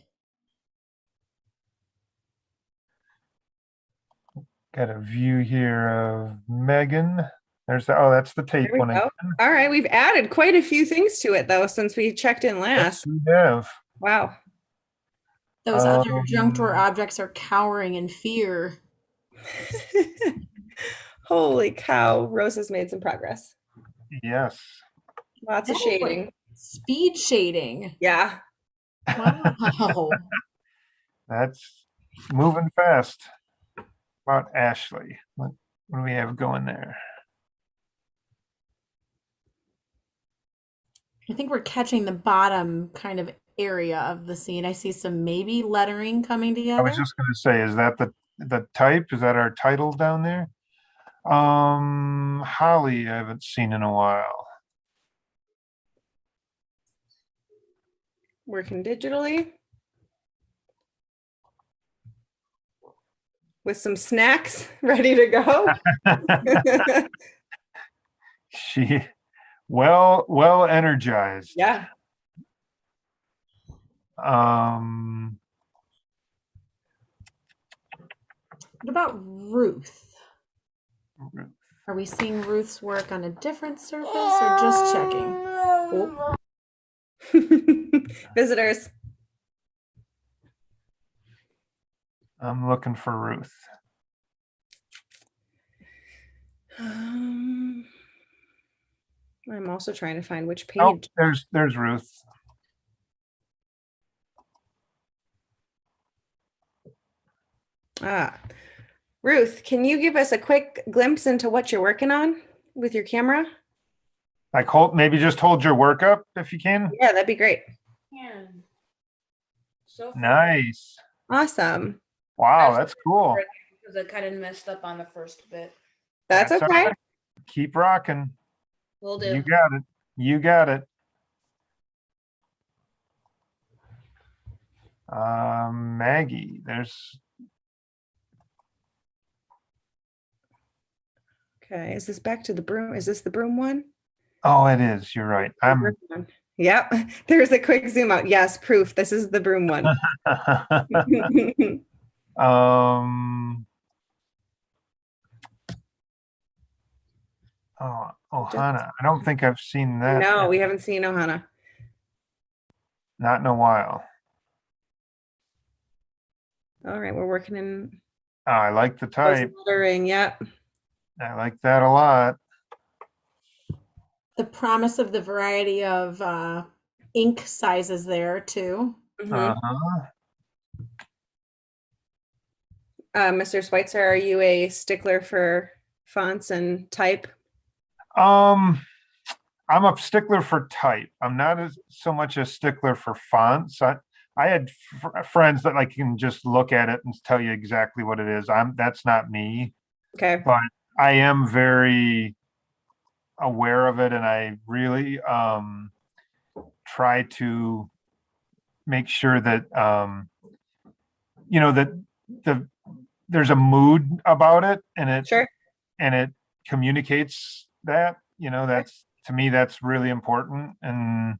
Speaker 1: Got a view here of Megan. There's the, oh, that's the tape
Speaker 2: There we
Speaker 1: one.
Speaker 2: go. All right, we've added quite a few things to it though since we checked in
Speaker 1: Yes,
Speaker 2: last.
Speaker 1: we have.
Speaker 2: Wow.
Speaker 4: Those other junk drawer objects are cowering in fear.
Speaker 2: Holy cow, Rose has made some progress.
Speaker 1: Yes.
Speaker 2: Lots of
Speaker 4: That is like
Speaker 2: shading.
Speaker 4: speed shading.
Speaker 2: Yeah.
Speaker 4: Wow.
Speaker 1: That's moving fast. About Ashley. What do we have going there?
Speaker 4: I think we're catching the bottom kind of area of the scene. I see some maybe lettering coming
Speaker 1: I
Speaker 4: together.
Speaker 1: was just going to say, is that the type? Is that our title down there? Holly, I haven't seen in a while.
Speaker 2: Working digitally. With some snacks ready to go.
Speaker 1: She well energized.
Speaker 2: Yeah.
Speaker 4: What about Ruth? Are we seeing Ruth's work on a different surface or just checking? Oh.
Speaker 2: Visitors.
Speaker 1: I'm looking for Ruth.
Speaker 2: I'm also trying to find which page.
Speaker 1: Oh, there's Ruth.
Speaker 2: Ruth, can you give us a quick glimpse into what you're working on with your camera?
Speaker 1: Like maybe just hold your work up if you can.
Speaker 2: Yeah, that'd be great.
Speaker 5: Yeah. So
Speaker 1: Nice.
Speaker 2: Awesome.
Speaker 1: Wow, that's cool.
Speaker 5: because I kind of messed up on the first bit.
Speaker 2: That's
Speaker 1: all
Speaker 2: okay.
Speaker 1: right. Keep rocking.
Speaker 5: Will do.
Speaker 1: You got it. You got it. Maggie, there's
Speaker 2: Okay, is this back to the broom? Is this the broom one?
Speaker 1: Oh, it is. You're right.
Speaker 2: Yep. There's a quick zoom out. Yes, proof. This is the broom one.
Speaker 1: Oh, Ohana. I don't think I've seen that.
Speaker 2: No, we haven't seen Ohana.
Speaker 1: Not in a while.
Speaker 2: All right, we're working in
Speaker 1: Oh, I like the type.
Speaker 2: lettering. Yep.
Speaker 1: I like that a lot.
Speaker 4: The promise of the variety of ink sizes there too.
Speaker 2: Mhm.
Speaker 1: Uh-huh.
Speaker 2: Mr. Schweitzer, are you a stickler for fonts and type?
Speaker 1: I'm a stickler for type. I'm not so much a stickler for fonts. I had friends that like can just look at it and tell you exactly what it is. That's not me,
Speaker 2: Okay.
Speaker 1: but I am very aware of it, and I really try to make sure that that there's a mood about it, and it communicates that. That's, to me, that's really important. And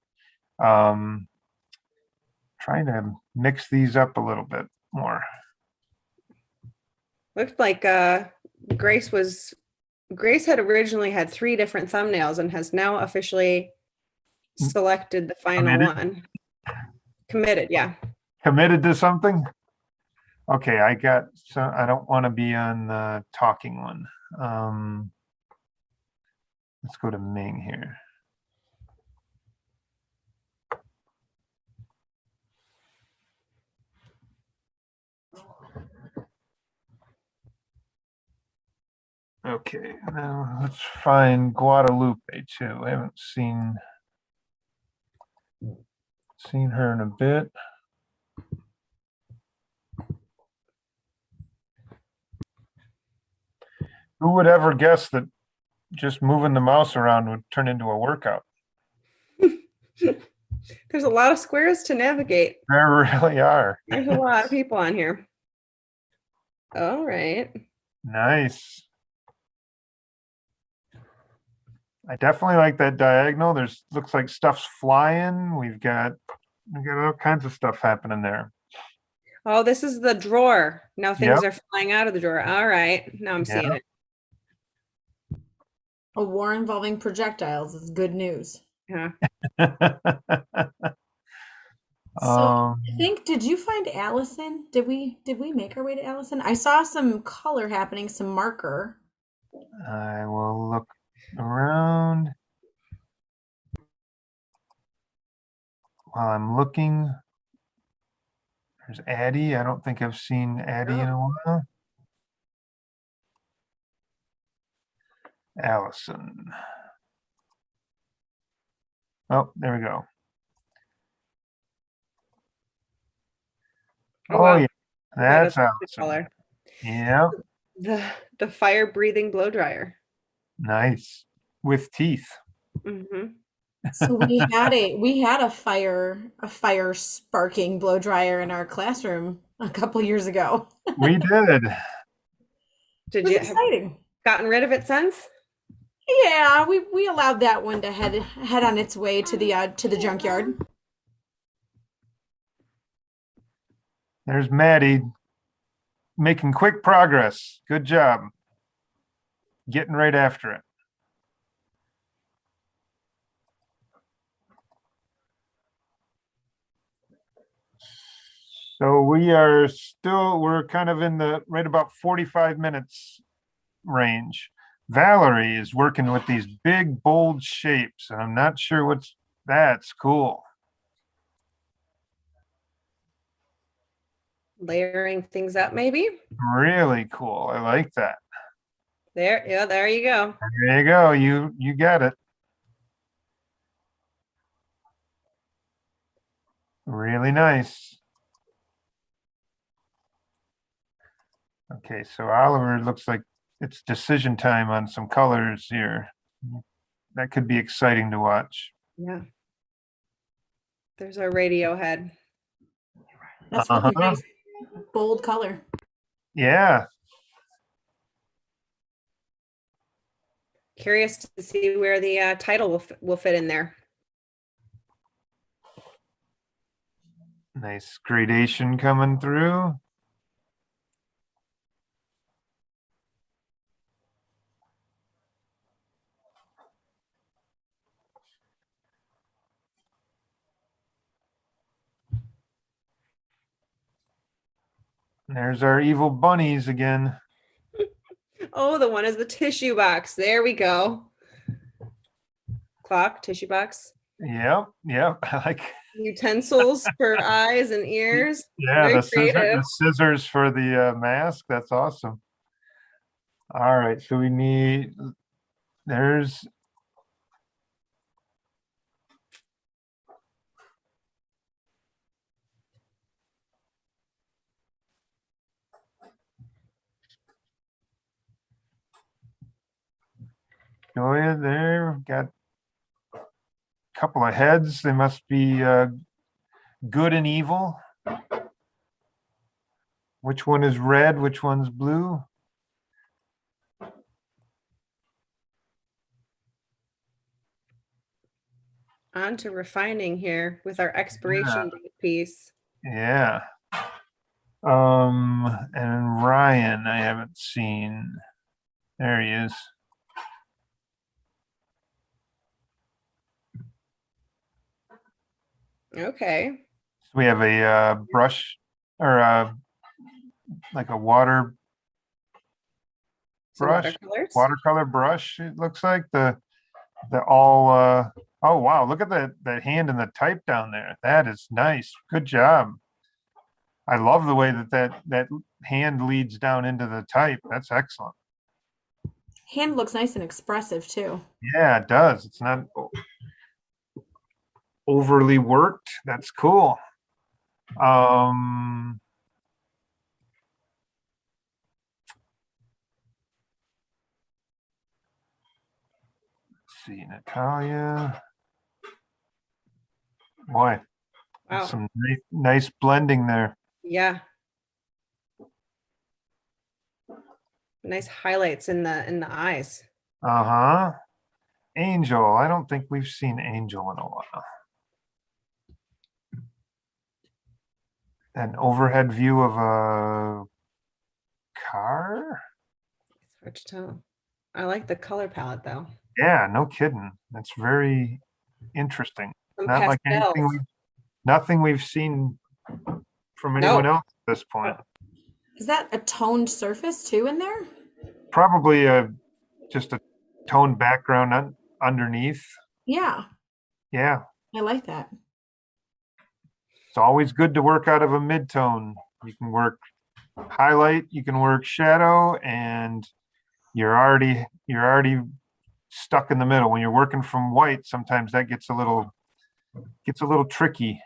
Speaker 1: trying to mix these up a little bit more.
Speaker 2: Looked like Grace had originally had 3 different thumbnails and has now officially selected the final
Speaker 1: Committed?
Speaker 2: one. Committed, yeah.
Speaker 1: Committed to something? Okay, I don't want to be on the talking one. Let's go to Ming here. Okay, now let's find Guadalupe too. I haven't seen her in a bit. Who would ever guess that just moving the mouse around would turn into a workout?
Speaker 2: There's a lot of squares to navigate.
Speaker 1: There really are.
Speaker 2: There's a lot of people on here. All right.
Speaker 1: Nice. I definitely like that diagonal. Looks like stuff's flying. We've got all kinds of stuff happening there.
Speaker 2: Oh, this is the drawer. Now things
Speaker 1: Yep.
Speaker 2: are flying out of the drawer. All right. Now I'm seeing it.
Speaker 4: A war involving projectiles is good news.
Speaker 2: Yeah.
Speaker 4: So I think, did you find Allison? Did we make our way to Allison? I saw some color happening, some marker.
Speaker 1: I will look around while I'm looking. There's Addie. I don't think I've seen Addie in a while. Allison. Oh, there we go.
Speaker 2: Oh, wow.
Speaker 1: Yeah, that's
Speaker 2: the
Speaker 1: Allison.
Speaker 2: color.
Speaker 1: Yeah,
Speaker 2: The fire breathing blow dryer.
Speaker 1: nice, with teeth.
Speaker 2: Mm-hmm.
Speaker 4: So we had a fire sparking blow dryer in our classroom a couple years ago.
Speaker 1: We did.
Speaker 2: Did
Speaker 4: It was
Speaker 2: you have
Speaker 4: exciting.
Speaker 2: gotten rid of it since?
Speaker 4: Yeah, we allowed that one to head on its way to the junkyard.
Speaker 1: There's Maddie making quick progress. Good job. Getting right after it. So we're kind of in the right about 45 minutes range. Valerie is working with these big, bold shapes, and I'm not sure that's cool.
Speaker 2: Layering things up, maybe.
Speaker 1: Really cool. I like that.
Speaker 2: There you go.
Speaker 1: There you go. You got it. Really nice. Okay, so Oliver, looks like it's decision time on some colors here. That could be exciting to watch.
Speaker 2: Yeah. There's our radio head.
Speaker 4: That's really nice. Bold color.
Speaker 1: Yeah.
Speaker 2: Curious to see where the title will fit in there.
Speaker 1: Nice gradation coming through. There's our evil bunnies again.
Speaker 2: Oh, the one is the tissue box. There we go. Clock, tissue box.
Speaker 1: Yep, yep. I like.
Speaker 2: Utensils for eyes and ears.
Speaker 1: Yeah,
Speaker 2: Very
Speaker 1: the scissors for the mask. That's awesome. All right, so we need. There's. Joya there. Got a couple of heads. They must be good and evil. Which one is red? Which one's blue?
Speaker 2: On to refining here with our expiration date piece.
Speaker 1: Yeah. And Ryan, I haven't seen. There he is.
Speaker 2: Okay.
Speaker 1: So we have a brush or like a water
Speaker 2: Some
Speaker 1: brush,
Speaker 2: watercolors.
Speaker 1: watercolor brush. It looks like the all. Oh wow! Look at that hand and the type down there. That is nice. Good job. I love the way that hand leads down into the type. That's excellent.
Speaker 4: Hand looks nice and expressive too.
Speaker 1: Yeah, it does. It's not overly worked. That's cool. Let's see, Natalia. Boy,
Speaker 2: Wow.
Speaker 1: some nice blending there.
Speaker 2: Yeah. Nice highlights in the eyes.
Speaker 1: Uh-huh. Angel. I don't think we've seen Angel in a while. An overhead view of a car?
Speaker 2: It's hard to tell. I like the color palette though.
Speaker 1: Yeah, no kidding. That's very interesting.
Speaker 2: Some
Speaker 1: Not like
Speaker 2: pastels.
Speaker 1: nothing we've seen from anyone
Speaker 2: No.
Speaker 1: else at this point.
Speaker 4: Is that a toned surface too in there?
Speaker 1: Probably just a toned background underneath.
Speaker 4: Yeah,
Speaker 1: Yeah.
Speaker 4: I like that.
Speaker 1: It's always good to work out of a mid-tone. You can work highlight, you can work shadow, and you're already stuck in the middle. When you're working from white, sometimes that gets a little tricky.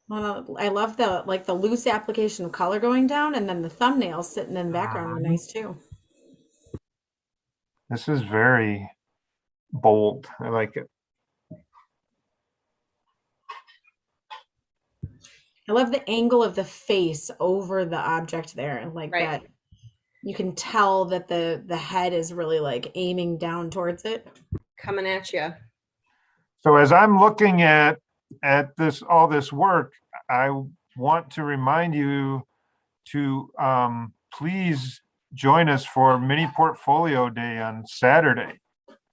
Speaker 4: Well, I love the loose application of color going down, and then the thumbnails sitting in the background are nice too.
Speaker 1: This is very bold. I like it.
Speaker 4: I love the angle of the face over the object there, like
Speaker 2: Right.
Speaker 4: that. You can tell that the head is really like aiming down towards it.
Speaker 2: Coming at you.
Speaker 1: So as I'm looking at all this work, I want to remind you to please join us for Mini Portfolio Day on Saturday.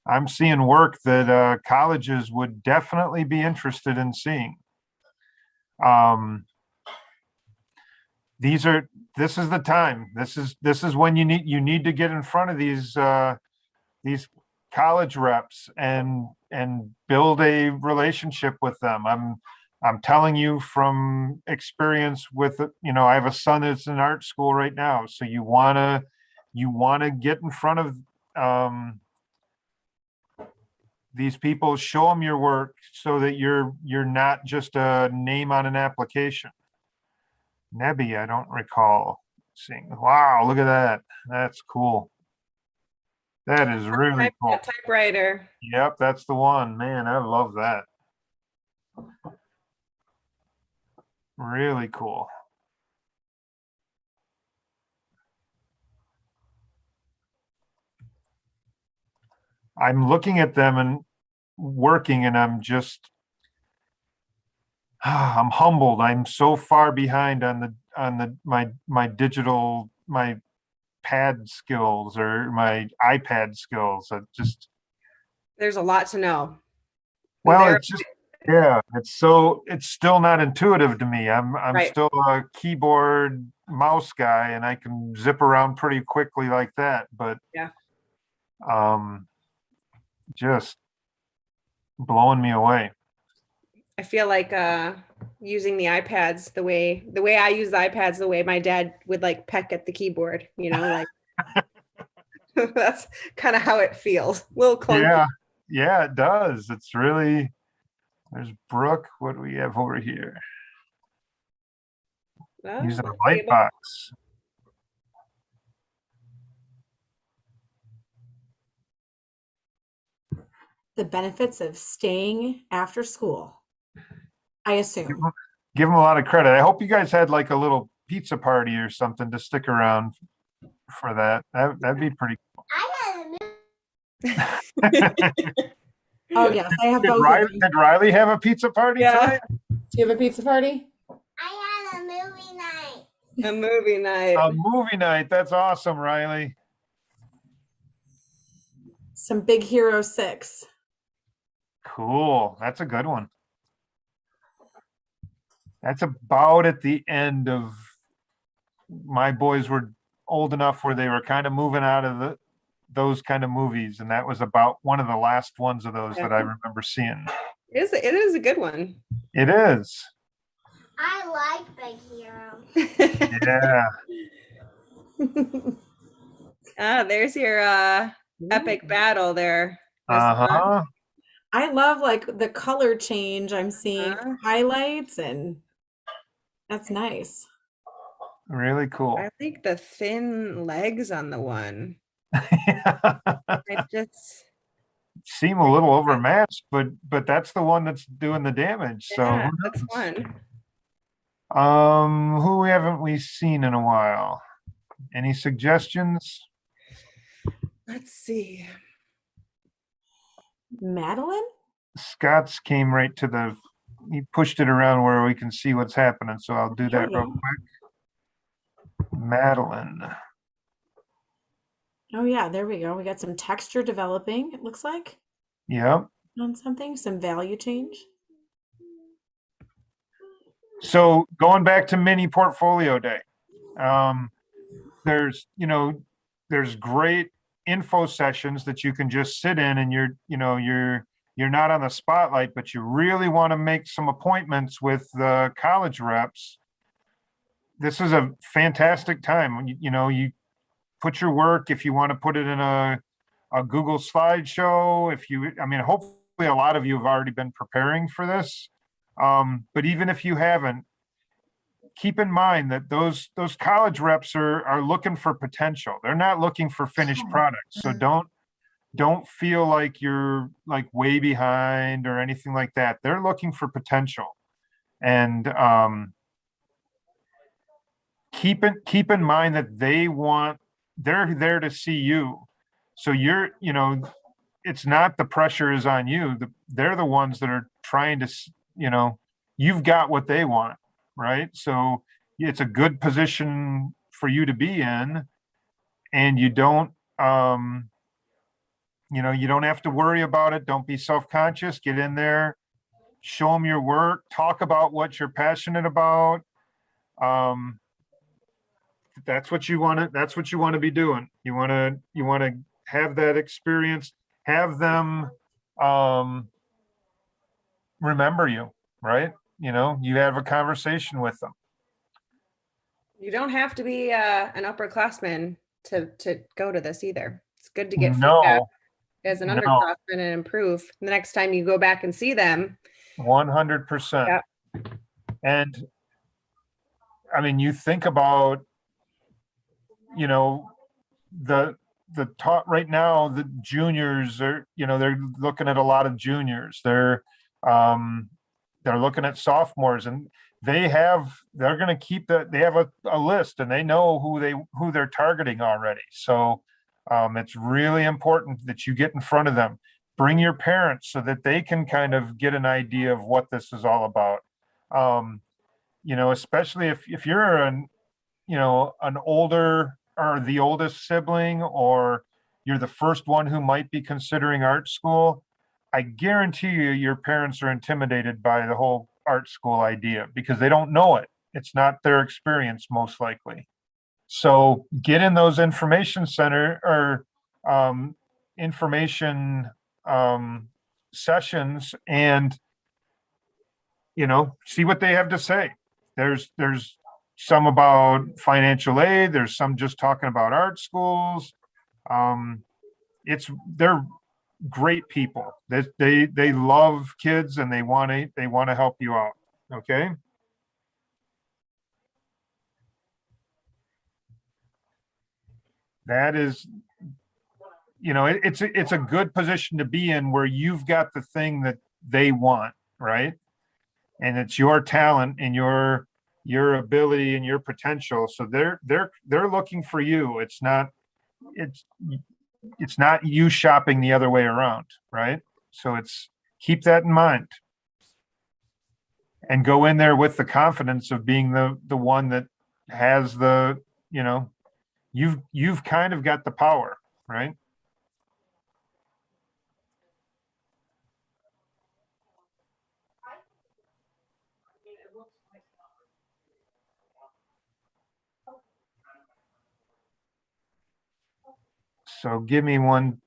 Speaker 1: I'm seeing work that colleges would definitely be interested in seeing. This is the time. This is when you need to get in front of these college reps and build a relationship with them. I'm telling you from experience with, I have a son that's in art school right now. So you want to get in front of these people, show them your work so that you're not just a name on an application. Nebby, I don't recall seeing. Wow, look at that. That's cool. That is really cool.
Speaker 2: Typewriter.
Speaker 1: Yep, that's the one. Man, I love that. Really cool. I'm looking at them and working, and I'm just, I'm humbled. I'm so far behind on my digital, my pad skills or my iPad skills. I just,
Speaker 2: There's a lot to know.
Speaker 1: well,
Speaker 2: There-
Speaker 1: it's just, yeah, it's still not intuitive to me. I'm
Speaker 2: Right.
Speaker 1: still a keyboard mouse guy, and I can zip around pretty quickly like that, but
Speaker 2: Yeah.
Speaker 1: just blowing me away.
Speaker 2: I feel like using the iPads the way I use the iPads, the way my dad would like peck at the keyboard, you know, like that's kind of how it feels. A little clunky.
Speaker 1: Yeah, yeah, it does. It's really, there's Brooke. What do we have over here?
Speaker 2: Oh,
Speaker 1: Using a
Speaker 2: let's
Speaker 1: light
Speaker 2: see about-
Speaker 1: box.
Speaker 4: The benefits of staying after school, I assume.
Speaker 1: Give them a lot of credit. I hope you guys had like a little pizza party or something to stick around for that. That'd be pretty cool.
Speaker 4: Oh yes, I have
Speaker 1: Did
Speaker 4: both.
Speaker 1: Riley,
Speaker 4: Of them.
Speaker 1: did Riley have a pizza party
Speaker 2: Yeah.
Speaker 1: tonight?
Speaker 4: Do you have a pizza party?
Speaker 6: I had a movie night.
Speaker 2: A movie night.
Speaker 1: A movie night. That's awesome, Riley.
Speaker 4: Some Big Hero 6.
Speaker 1: Cool. That's a good one. That's about at the end of, my boys were old enough where they were kind of moving out of those kind of movies, and that was about one of the last ones of those that I remember seeing.
Speaker 2: It is a good one.
Speaker 1: It is.
Speaker 6: I like Big Hero.
Speaker 1: Yeah.
Speaker 2: There's your epic battle there.
Speaker 1: Uh-huh.
Speaker 4: I love like the color change I'm seeing,
Speaker 2: Uh-huh.
Speaker 4: highlights, and that's nice.
Speaker 1: Really cool.
Speaker 2: I think the thin legs on the one. I just
Speaker 1: Seem a little overmatched, but that's the one that's doing the damage. So
Speaker 2: yeah,
Speaker 1: who
Speaker 2: that's
Speaker 1: knows?
Speaker 2: fun.
Speaker 1: Who haven't we seen in a while? Any suggestions?
Speaker 2: Let's see.
Speaker 4: Madeline?
Speaker 1: Scott's came right to he pushed it around where we can see what's happening. So I'll do that real
Speaker 4: Okay.
Speaker 1: quick. Madeline.
Speaker 4: Oh yeah, there we go. We got some texture developing, it looks like,
Speaker 1: Yep.
Speaker 4: on something, some value change.
Speaker 1: So going back to mini portfolio day, there's great info sessions that you can just sit in, and you're not on the spotlight, but you really want to make some appointments with the college reps. This is a fantastic time when you put your work, if you want to put it in a Google slideshow, hopefully a lot of you have already been preparing for this. But even if you haven't, keep in mind that those college reps are looking for potential. They're not looking for finished products. So don't feel like you're like way behind or anything like that. They're looking for potential. And keep in mind that they're there to see you. So it's not the pressure is on you. They're the ones that are trying to, you've got what they want, right? So it's a good position for you to be in, and you don't have to worry about it. Don't be self-conscious. Get in there, show them your work, talk about what you're passionate about. That's what you want to be doing. You want to have that experience, have them remember you, right? You have a conversation with them.
Speaker 2: You don't have to be an upperclassman to go to this either. It's good to get feedback
Speaker 1: No,
Speaker 2: as an
Speaker 1: no.
Speaker 2: underclassman and improve the next time you go back and see them.
Speaker 1: 100%.
Speaker 2: Yep.
Speaker 1: And you think about, the top right now, the juniors are, they're looking at a lot of juniors. They're looking at sophomores, and they're going to keep they have a list, and they know who they're targeting already. So It's really important that you get in front of them. Bring your parents so that they can kind of get an idea of what this is all about. Especially if you're an older or the oldest sibling, or you're the first one who might be considering art school, I guarantee you your parents are intimidated by the whole art school idea because they don't know it. It's not their experience, most likely. So get in those information center or information sessions and, see what they have to say. There's some about financial aid. There's some just talking about art schools. They're great people. They love kids and they want to help you out. Okay. That is, it's a good position to be in where you've got the thing that they want, right? And it's your talent and your ability and your potential. So they're looking for you. It's not you shopping the other way around, right? So keep that in mind and go in there with the confidence of being the one that has you've kind of got the power, right? So give me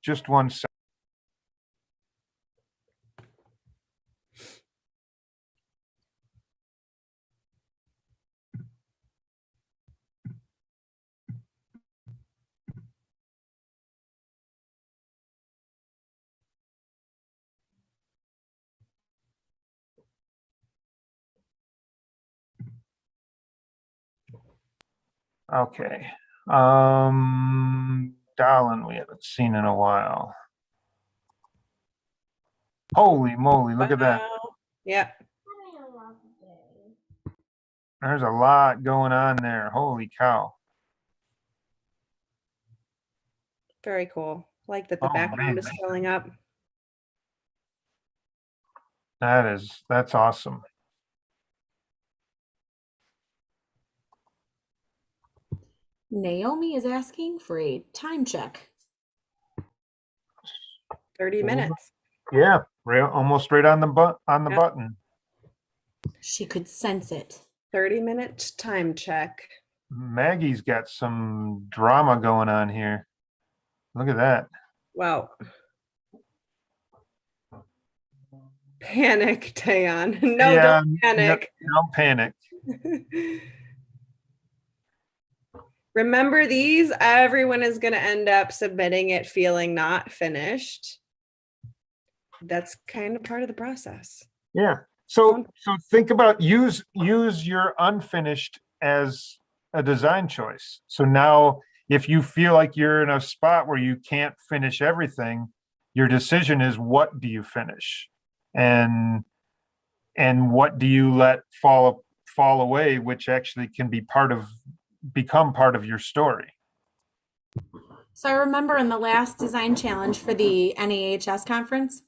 Speaker 1: just one second. Okay. Darlin, we haven't seen in a while. Holy moly, look at that.
Speaker 2: Wow. Yeah.
Speaker 1: There's a lot going on there. Holy cow.
Speaker 2: Very cool. Like that the background is filling up.
Speaker 1: That's awesome.
Speaker 4: Naomi is asking for a time check.
Speaker 2: 30 minutes.
Speaker 1: Yeah, almost right on the button.
Speaker 4: She could sense it.
Speaker 2: 30-minute time check.
Speaker 1: Maggie's got some drama going on here. Look at that.
Speaker 2: Wow. Panic, Taeyeon. No,
Speaker 1: Yeah,
Speaker 2: don't panic.
Speaker 1: Don't panic.
Speaker 2: Remember these, everyone is going to end up submitting it feeling not finished. That's kind of part of the process.
Speaker 1: Yeah. So think about use your unfinished as a design choice. So now if you feel like you're in a spot where you can't finish everything, your decision is what do you finish? And what do you let fall away, which actually can become part of your story.
Speaker 4: So I remember in the last design challenge for the NAHS conference,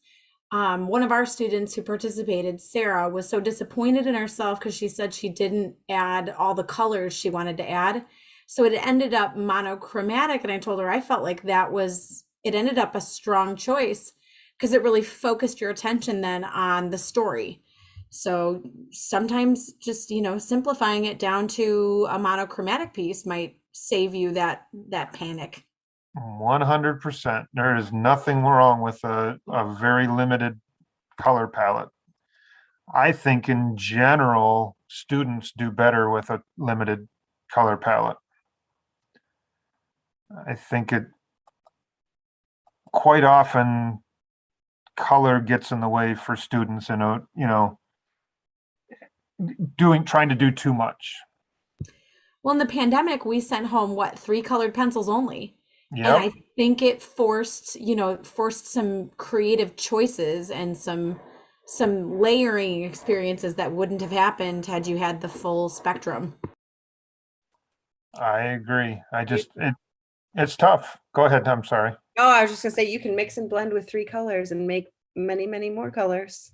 Speaker 4: one of our students who participated, Sarah, was so disappointed in herself because she said she didn't add all the colors she wanted to add. So it ended up monochromatic. And I told her I felt like it ended up a strong choice because it really focused your attention then on the story. So sometimes just, simplifying it down to a monochromatic piece might save you that panic.
Speaker 1: 100%. There is nothing wrong with a very limited color palette. I think in general, students do better with a limited color palette. I think it quite often color gets in the way for students in trying to do too much.
Speaker 4: Well, in the pandemic, we sent home 3 colored pencils only.
Speaker 1: Yep.
Speaker 4: And I think it forced some creative choices and some layering experiences that wouldn't have happened had you had the full spectrum.
Speaker 1: I agree. It's tough. Go ahead. I'm sorry.
Speaker 2: Oh, I was just gonna say you can mix and blend with 3 colors and make many, many more colors.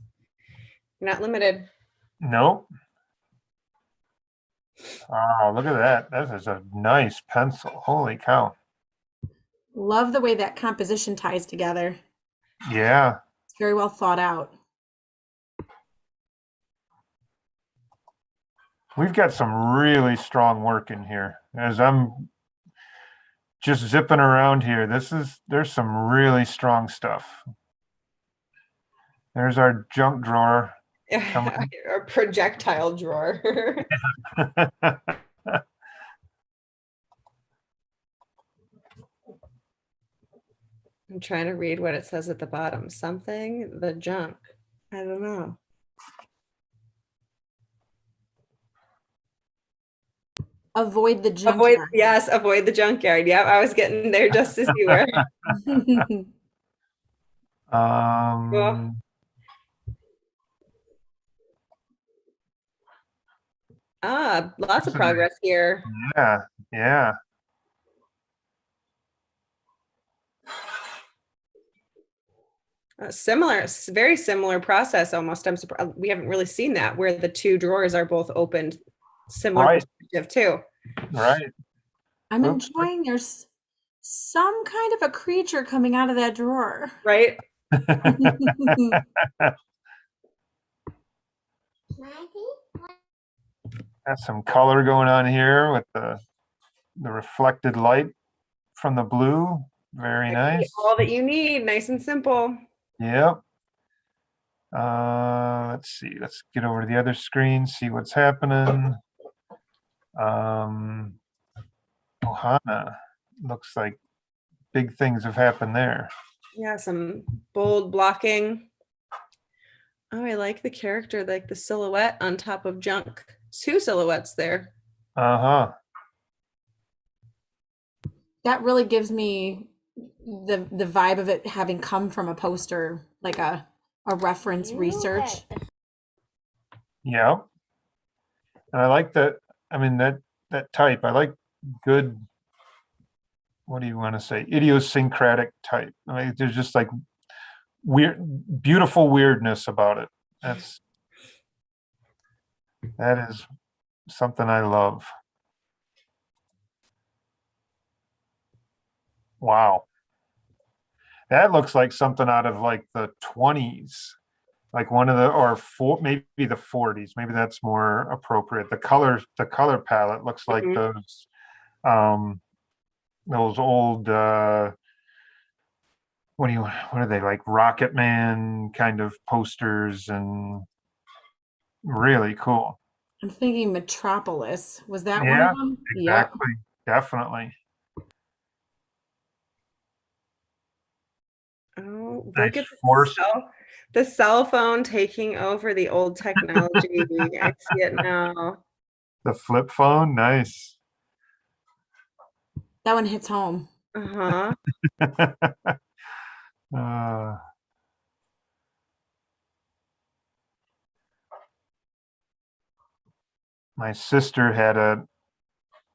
Speaker 2: You're not limited.
Speaker 1: Nope. Oh, look at that. That is a nice pencil. Holy cow.
Speaker 4: Love the way that composition ties together.
Speaker 1: Yeah.
Speaker 4: It's very well thought out.
Speaker 1: We've got some really strong work in here. As I'm just zipping around here, there's some really strong stuff. There's our junk drawer.
Speaker 2: Or projectile drawer. I'm trying to read what it says at the bottom. Something, the junk. I don't know.
Speaker 4: Avoid the junkyard.
Speaker 2: Avoid the junkyard. Yep, I was getting there just as you were.
Speaker 1: Um,
Speaker 2: Lots of progress here.
Speaker 1: yeah, yeah.
Speaker 2: Very similar process almost. I'm surprised we haven't really seen that where the 2 drawers are both opened. Similar
Speaker 1: Right.
Speaker 2: perspective too.
Speaker 1: Right.
Speaker 4: I'm
Speaker 1: Oops.
Speaker 4: enjoying there's some kind of a creature coming out of that drawer.
Speaker 2: Right?
Speaker 1: Got some color going on here with the reflected light from the blue. Very nice.
Speaker 2: All that you need, nice and simple.
Speaker 1: Yep. Let's see. Let's get over to the other screen, see what's happening. Ohana. Looks like big things have happened there.
Speaker 2: Yeah, some bold blocking. Oh, I like the character, like the silhouette on top of junk. 2 silhouettes there.
Speaker 1: Uh-huh.
Speaker 4: That really gives me the vibe of it having come from a poster, like a reference research.
Speaker 1: Yeah. And I like that. I mean, that type. I like good, what do you want to say? Idiosyncratic type. I mean, there's just like beautiful weirdness about it. That is something I love. Wow. That looks like something out of like the 20s, like one of the, or maybe the 40s. Maybe that's more appropriate. The color palette looks like those old, what are they, like Rocket Man kind of posters, and really cool.
Speaker 4: I'm thinking Metropolis. Was that one
Speaker 1: Yeah,
Speaker 4: of them?
Speaker 1: exactly. Definitely.
Speaker 2: Oh,
Speaker 1: Nice
Speaker 2: look at
Speaker 1: force.
Speaker 2: the cell phone taking over the old technology. I see it now.
Speaker 1: The flip phone, nice.
Speaker 4: That one hits home.
Speaker 2: Uh-huh.
Speaker 1: My sister had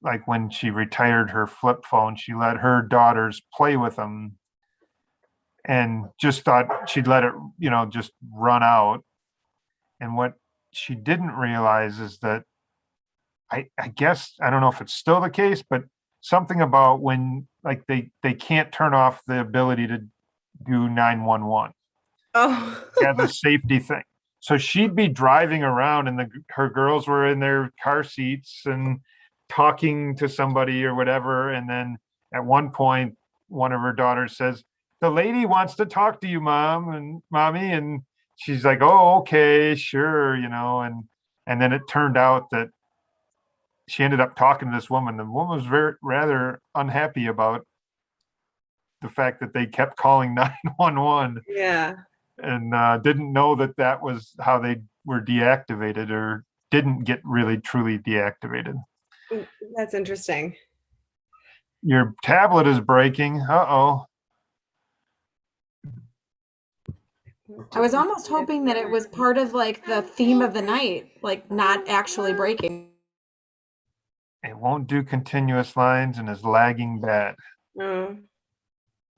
Speaker 1: like when she retired her flip phone, she let her daughters play with them and just thought she'd let it, just run out. And what she didn't realize is that I guess, I don't know if it's still the case, but something about when like they can't turn off the ability to do 911.
Speaker 2: Oh.
Speaker 1: As a safety thing. So she'd be driving around and her girls were in their car seats and talking to somebody or whatever. And then at one point, one of her daughters says, "The lady wants to talk to you, mom and mommy." And she's like, "Oh, okay, sure." And then it turned out that she ended up talking to this woman. The woman was rather unhappy about the fact that they kept calling 911.
Speaker 2: Yeah.
Speaker 1: And didn't know that was how they were deactivated, or didn't get really truly deactivated.
Speaker 2: That's interesting.
Speaker 1: Your tablet is breaking. Uh-oh.
Speaker 4: I was almost hoping that it was part of like the theme of the night, like not actually breaking.
Speaker 1: It won't do continuous lines and is lagging bad.
Speaker 2: Oh,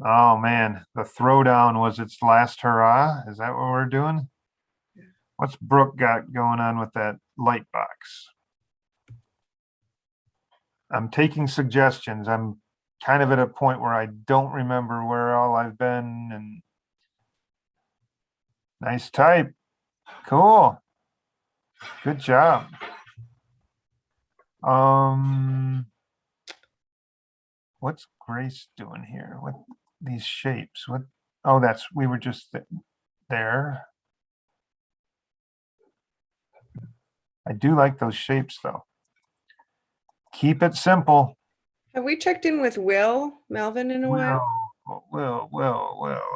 Speaker 1: Oh man, the throwdown was its last hurrah. Is that what we're doing? What's Brooke got going on with that light box? I'm taking suggestions. I'm kind of at a point where I don't remember where all I've been, and nice type. Cool. Good job. What's Grace doing here? What these shapes? What? Oh, we were just there. I do like those shapes though. Keep it simple.
Speaker 2: have we checked in with Melvin in a while?
Speaker 1: Will.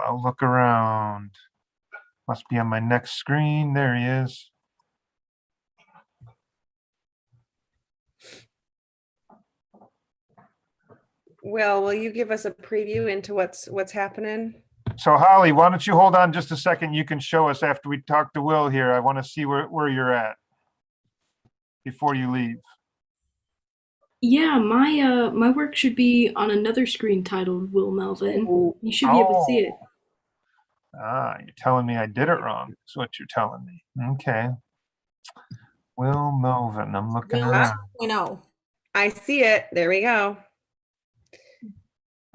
Speaker 1: I'll look around. Must be on my next screen. There he is.
Speaker 2: Will you give us a preview into what's happening?
Speaker 1: So Holly, why don't you hold on just a second? You can show us after we talk to Will here. I want to see where you're at before you leave.
Speaker 7: Yeah, my work should be on another screen titled Will Melvin. You should be able to see it.
Speaker 1: You're telling me I did it wrong. That's what you're telling me. Okay. Will Melvin. I'm looking around.
Speaker 4: You know.
Speaker 2: I see it. There we go.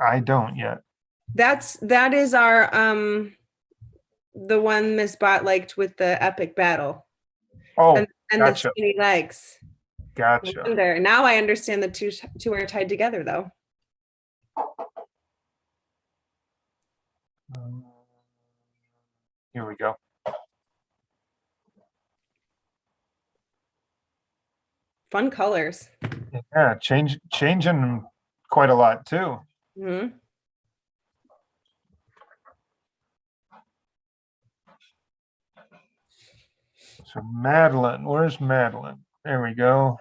Speaker 1: I don't yet.
Speaker 2: That is our the one Miss Bot liked with the epic battle.
Speaker 1: Oh,
Speaker 2: and
Speaker 1: gotcha.
Speaker 2: The skinny legs.
Speaker 1: Gotcha.
Speaker 2: Now I understand the two are tied together though.
Speaker 1: Here we go.
Speaker 2: Fun colors.
Speaker 1: Yeah, changing quite a lot too.
Speaker 2: Mm-hmm.
Speaker 1: So Madeline, where's Madeline? There we go.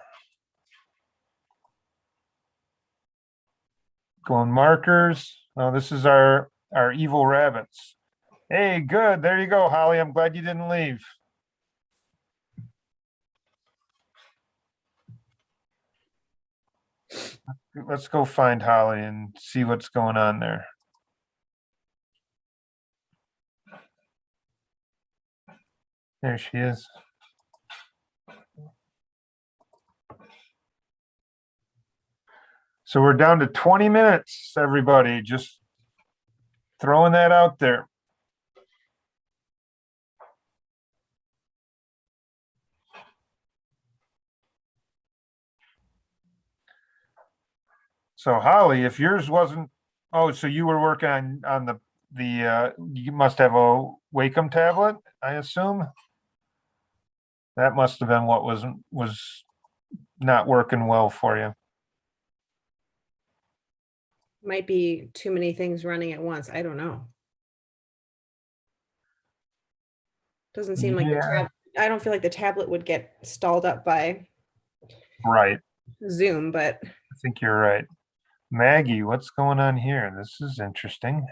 Speaker 1: Going markers. Oh, this is our evil rabbits. Hey, good. There you go, Holly. I'm glad you didn't leave. Let's go find Holly and see what's going on there. There she is. So we're down to 20 minutes, everybody. Just throwing that out there. So Holly, if yours wasn't, oh, so you were working on the you must have a Wacom tablet, I assume. That must have been what was not working well for you.
Speaker 2: Might be too many things running at once. I don't know. Doesn't seem like I don't feel like the tablet would get stalled up by
Speaker 1: Right.
Speaker 2: Zoom, but
Speaker 1: I think you're right. Maggie, what's going on here? This is interesting.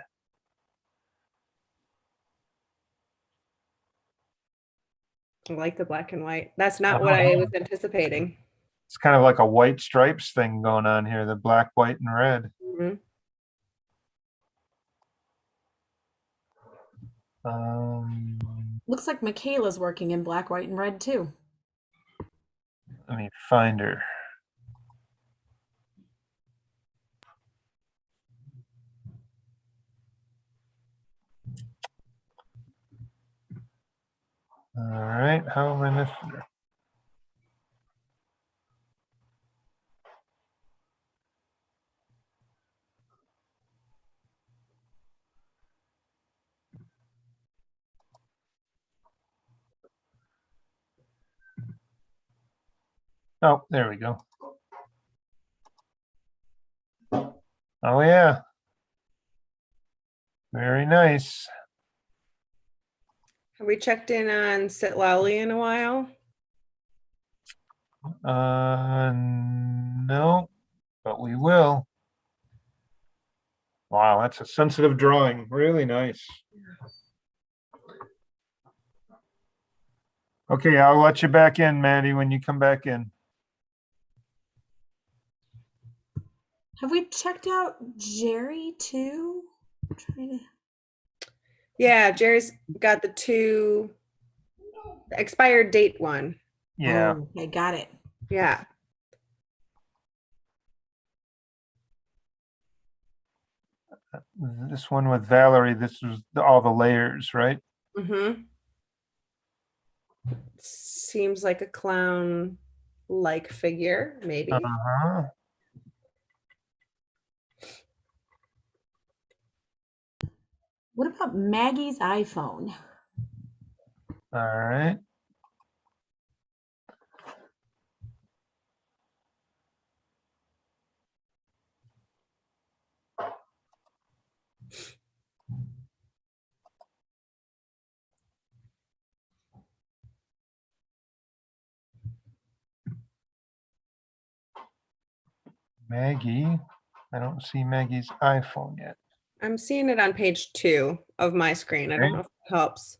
Speaker 2: I like the black and white. That's not what I was anticipating.
Speaker 1: It's kind of like a white stripes thing going on here, the black, white, and red.
Speaker 2: Mm-hmm.
Speaker 4: Looks like Michaela's working in black, white, and red too.
Speaker 1: Let me find her. All right, how am I missing her? Oh, there we go. Oh yeah. Very nice.
Speaker 2: Have we checked in on Sit Lowly in a while?
Speaker 1: No, but we will. Wow, that's a sensitive drawing. Really nice. Okay, I'll let you back in, Maddie, when you come back in.
Speaker 4: Have we checked out Jerry too? I'm trying to.
Speaker 2: Yeah, Jerry's got the two the expired date one.
Speaker 1: Yeah.
Speaker 4: Oh, I got it.
Speaker 2: Yeah.
Speaker 1: This one with Valerie, this was all the layers, right?
Speaker 2: Mm-hmm. Seems like a clown-like figure, maybe.
Speaker 1: Uh-huh.
Speaker 4: What about Maggie's iPhone?
Speaker 1: All right. Maggie. I don't see Maggie's iPhone yet.
Speaker 2: I'm seeing it on page 2 of my screen. I don't
Speaker 1: Okay.
Speaker 2: know if it helps.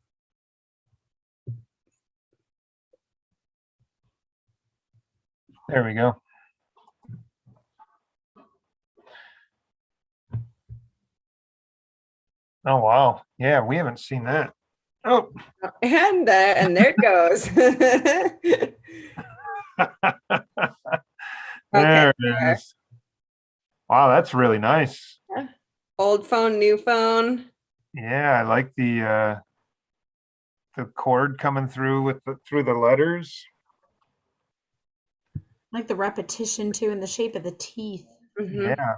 Speaker 1: There we go. Oh, wow. Yeah, we haven't seen that. Oh,
Speaker 2: And there it goes.
Speaker 1: there
Speaker 2: Okay.
Speaker 1: it is. Wow, that's really nice.
Speaker 2: Old phone, new phone.
Speaker 1: Yeah, I like the cord coming through with through the letters.
Speaker 4: Like the repetition too, and the shape of the teeth.
Speaker 2: Mhm.
Speaker 1: Yeah.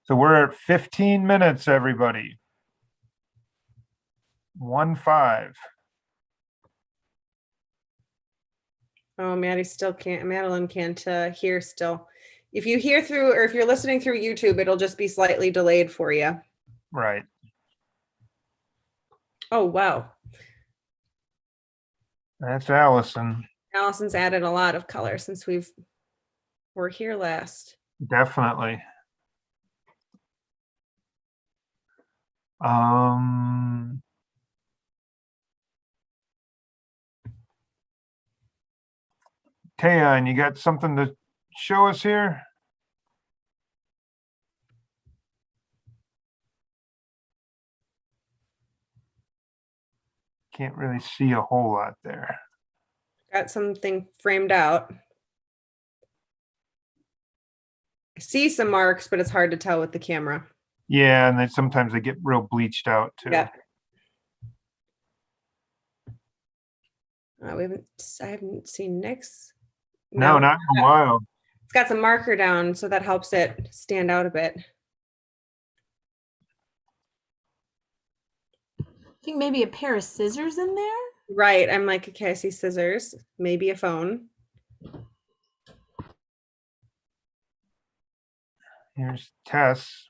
Speaker 1: So we're at 15 minutes, everybody. 1-5.
Speaker 2: Oh, Madeline can't hear still. If you hear through, or if you're listening through YouTube, it'll just be slightly delayed for you.
Speaker 1: Right.
Speaker 2: Oh, wow.
Speaker 1: That's Allison.
Speaker 2: Allison's added a lot of color since were here last.
Speaker 1: Definitely. Tayan, you got something to show us here? Can't really see a whole lot there.
Speaker 2: Got something framed out. I see some marks, but it's hard to tell with the camera.
Speaker 1: Yeah, and then sometimes they get real bleached out too.
Speaker 2: Yeah. I haven't seen Nick's.
Speaker 1: No, not in a while.
Speaker 2: It's got some marker down, so that helps it stand out a bit.
Speaker 4: I think maybe a pair of scissors in there.
Speaker 2: Right. I'm like, okay, I see scissors, maybe a phone.
Speaker 1: Here's Tess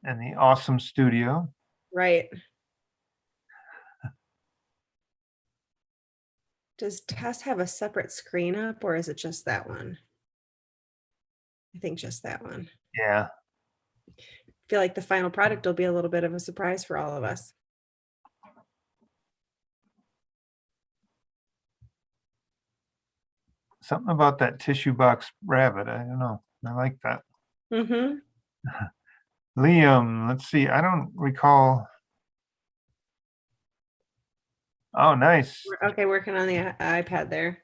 Speaker 1: and the awesome studio.
Speaker 2: Right. Does Tess have a separate screen up, or is it just that one? I think just that one.
Speaker 1: Yeah.
Speaker 2: I feel like the final product will be a little bit of a surprise for all of us.
Speaker 1: Something about that tissue box rabbit. I don't know. I like that.
Speaker 2: Mm-hmm.
Speaker 1: Liam, let's see. I don't recall. Oh, nice.
Speaker 2: Okay, working on the iPad there.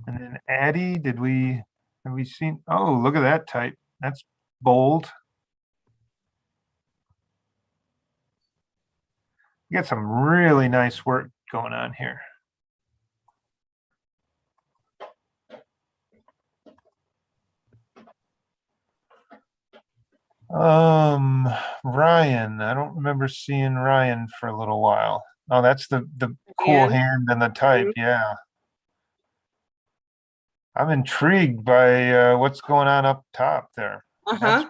Speaker 1: And then Addie, have we seen? Oh, look at that type. That's bold. You got some really nice work going on here. Ryan, I don't remember seeing Ryan for a little while. Oh, that's the cool hand and the type. Yeah. I'm intrigued by what's going on up top there. That's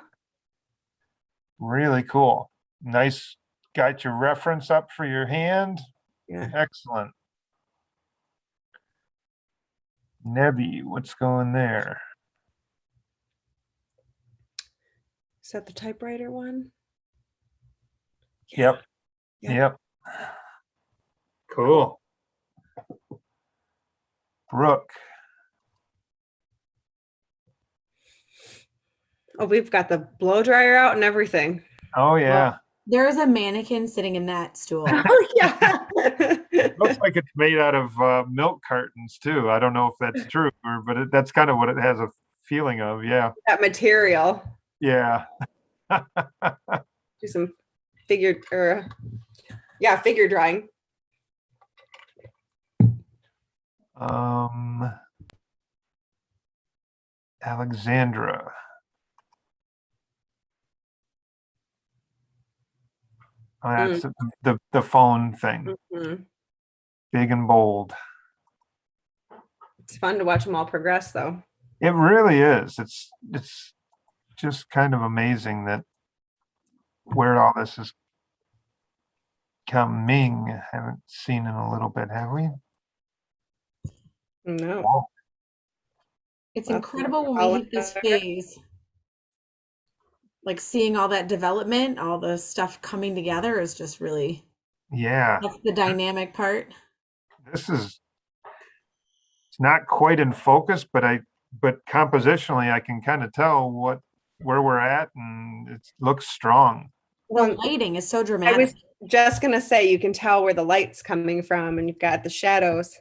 Speaker 1: really cool. Nice. Got your reference up for your hand.
Speaker 2: Yeah.
Speaker 1: Excellent. Nebby, what's going there?
Speaker 2: Is that the typewriter one?
Speaker 1: Yep. Yep. Cool. Brooke.
Speaker 2: Oh, we've got the blow dryer out and everything.
Speaker 1: Oh, yeah.
Speaker 4: There is a mannequin sitting in that stool.
Speaker 2: Oh, yeah.
Speaker 1: Looks like it's made out of milk cartons too. I don't know if that's true, but that's kind of what it has a feeling of. Yeah.
Speaker 2: That material.
Speaker 1: Yeah.
Speaker 2: Do some figure drawing.
Speaker 1: Alexandra. Oh, that's the phone thing.
Speaker 2: Mhm.
Speaker 1: Big and bold.
Speaker 2: It's fun to watch them all progress, though.
Speaker 1: It really is. It's just kind of amazing that where all this is coming. Haven't seen in a little bit, have we?
Speaker 2: No.
Speaker 1: Oh,
Speaker 4: It's
Speaker 2: That's
Speaker 4: incredible when
Speaker 2: all
Speaker 4: we hit this
Speaker 2: there.
Speaker 4: phase. Like seeing all that development, all the stuff coming together is just really,
Speaker 1: yeah.
Speaker 4: that's the dynamic part.
Speaker 1: This is, it's not quite in focus, but compositionally I can kind of tell where we're at, and it looks strong.
Speaker 4: The lighting is so
Speaker 2: I was
Speaker 4: dramatic.
Speaker 2: just gonna say you can tell where the light's coming from, and you've got the shadows.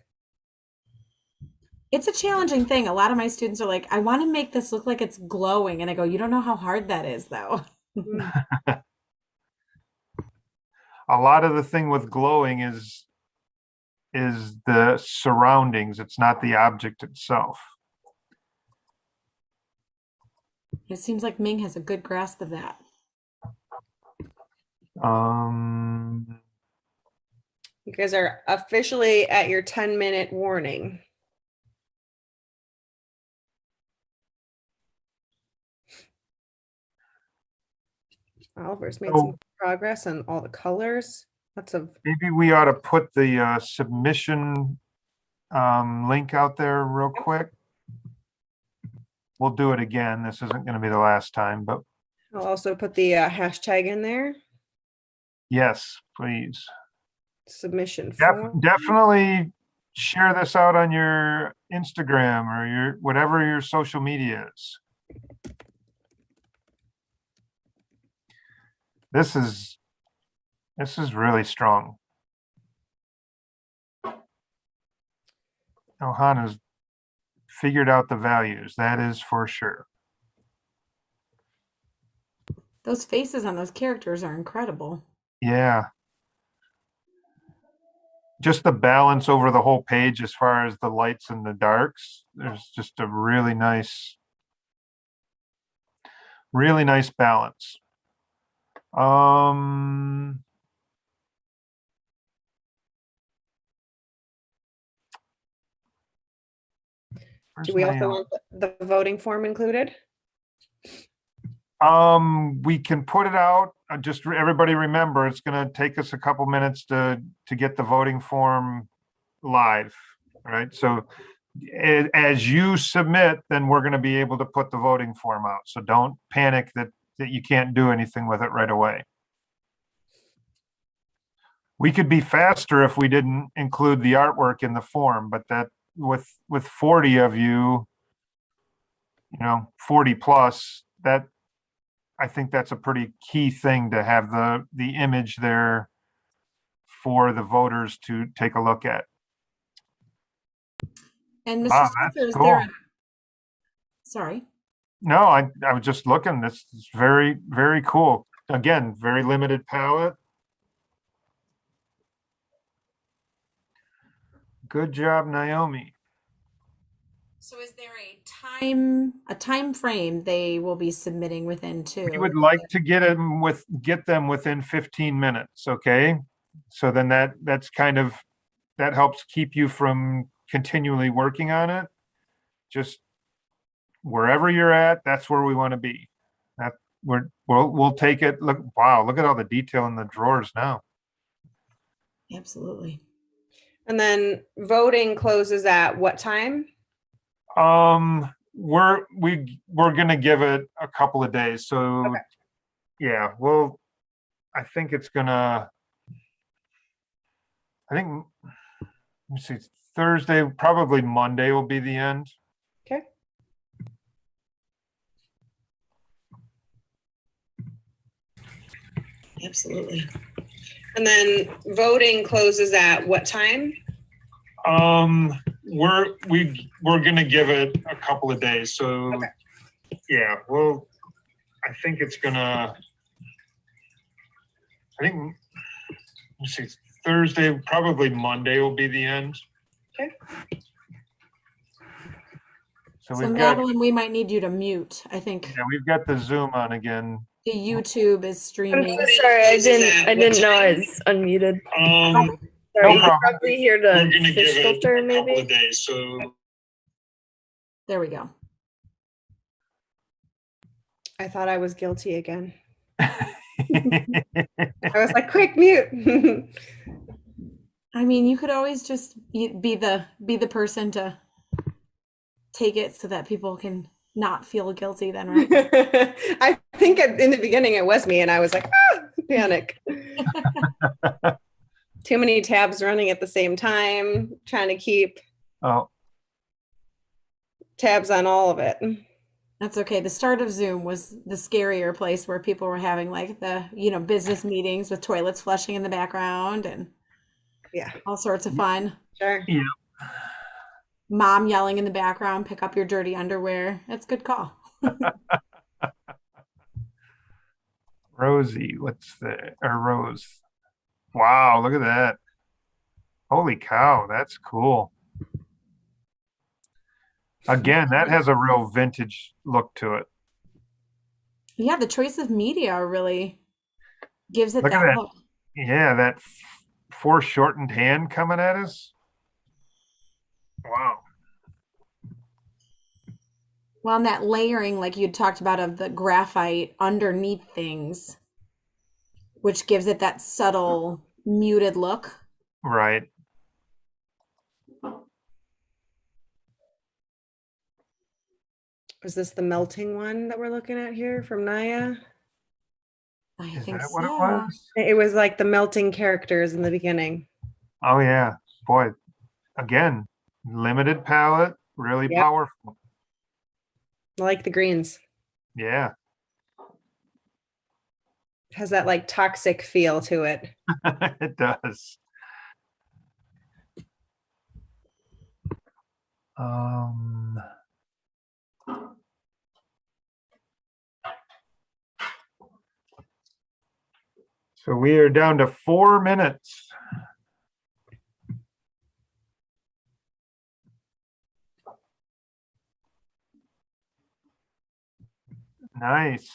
Speaker 4: It's a challenging thing. A lot of my students are like, I want to make this look like it's glowing. And I go, you don't know how hard that is, though.
Speaker 1: A lot of the thing with glowing is the surroundings. It's not the object itself.
Speaker 4: It seems like Ming has a good grasp of that.
Speaker 2: You guys are officially at your 10-minute warning. Oliver's made some progress on all the colors. Lots of
Speaker 1: Maybe we ought to put the submission link out there real quick. We'll do it again. This isn't going to be the last time, but
Speaker 2: I'll also put the hashtag in there.
Speaker 1: yes, please.
Speaker 2: Submission form.
Speaker 1: Definitely share this out on your Instagram or your whatever your social media is. This is really strong. Ohana's figured out the values, that is for sure.
Speaker 4: Those faces on those characters are incredible.
Speaker 1: Yeah. Just the balance over the whole page as far as the lights and the darks. There's just a really nice balance.
Speaker 2: Do we also want the voting form included?
Speaker 1: We can put it out. Just everybody remember, it's going to take us a couple minutes to get the voting form live, right? So as you submit, then we're going to be able to put the voting form out. So don't panic that you can't do anything with it right away. We could be faster if we didn't include the artwork in the form, but that with 40 of you, 40 plus, that I think that's a pretty key thing to have the image there for the voters to take a look at.
Speaker 4: And Mr.
Speaker 1: Wow,
Speaker 4: Spencer, is
Speaker 1: cool.
Speaker 4: there sorry.
Speaker 1: No, I was just looking. This is very, very cool. Again, very limited palette. Good job, Naomi.
Speaker 4: So is there a time frame they will be submitting within too?
Speaker 1: We would like to get them within 15 minutes, okay? So then that's kind of, that helps keep you from continually working on it. Just wherever you're at, that's where we want to be. That we'll take it. Look, wow, look at all the detail in the drawers now.
Speaker 4: Absolutely.
Speaker 2: And then voting closes at what time?
Speaker 1: We're gonna give it a couple of days. So
Speaker 2: Okay.
Speaker 1: yeah, well, I think let me see, Thursday, probably Monday will be the end.
Speaker 2: Okay. Absolutely. And then voting closes at what time?
Speaker 1: We're gonna give it a couple of days. So
Speaker 2: Okay.
Speaker 1: yeah, well, I think it's gonna. I think let's see, Thursday, probably Monday will be the end.
Speaker 2: Okay.
Speaker 1: So
Speaker 4: So
Speaker 1: we've got
Speaker 4: Madeline, we might need you to mute. I think
Speaker 1: we've got the Zoom on again.
Speaker 4: the YouTube is
Speaker 3: I'm
Speaker 4: streaming.
Speaker 3: so sorry. I didn't know I was unmuted.
Speaker 1: No
Speaker 3: Sorry, you could
Speaker 1: problem.
Speaker 3: probably hear
Speaker 1: We're
Speaker 3: the
Speaker 1: gonna
Speaker 3: fish
Speaker 1: give it
Speaker 3: filter,
Speaker 1: a couple
Speaker 3: maybe.
Speaker 1: of days. So
Speaker 4: There we go.
Speaker 2: I thought I was guilty again. I was like, quick mute.
Speaker 4: I mean, you could always just be the person to take it so that people can not feel guilty then, right?
Speaker 2: I think in the beginning it was me and I was like, panic. Too many tabs running at the same time, trying to keep tabs on all of it.
Speaker 4: That's okay. The start of Zoom was the scarier place where people were having like the, business meetings with toilets flushing in the background and
Speaker 2: Yeah,
Speaker 4: all sorts of fun.
Speaker 2: sure.
Speaker 1: yeah.
Speaker 4: Mom yelling in the background, pick up your dirty underwear. That's a good call.
Speaker 1: Rosie, Rose. Wow, look at that. Holy cow, that's cool. Again, that has a real vintage look to it.
Speaker 4: Yeah, the choice of media really gives it
Speaker 1: Look at
Speaker 4: that
Speaker 1: that.
Speaker 4: look.
Speaker 1: Yeah, that foreshortened hand coming at us. Wow.
Speaker 4: Well, and that layering, like you'd talked about, of the graphite underneath things, which gives it that subtle muted look.
Speaker 1: Right.
Speaker 2: Is this the melting one that we're looking at here from Naya?
Speaker 4: I
Speaker 1: Is
Speaker 4: think
Speaker 1: that
Speaker 4: so.
Speaker 1: what it was?
Speaker 2: It was like the melting characters in the beginning.
Speaker 1: Oh yeah. Boy, again, limited palette, really
Speaker 2: Yep.
Speaker 1: powerful.
Speaker 2: I like the greens.
Speaker 1: Yeah.
Speaker 2: It has that like toxic feel to it.
Speaker 1: It does. So we are down to 4 minutes. Nice.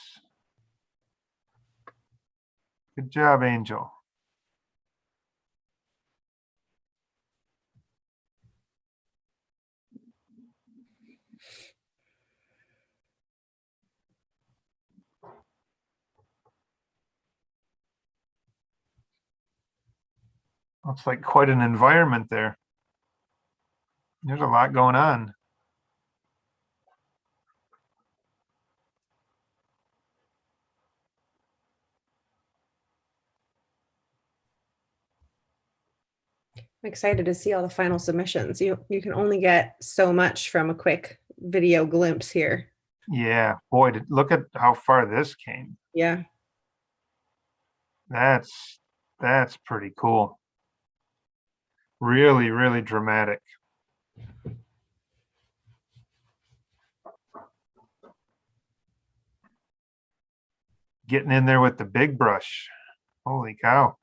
Speaker 1: Good job, Angel. Looks like quite an environment there. There's a lot going on.
Speaker 2: I'm excited to see all the final submissions. You can only get so much from a quick video glimpse here.
Speaker 1: Yeah, boy, look at how far this came.
Speaker 2: Yeah.
Speaker 1: That's pretty cool. Really, really dramatic. Getting in there with the big brush. Holy cow.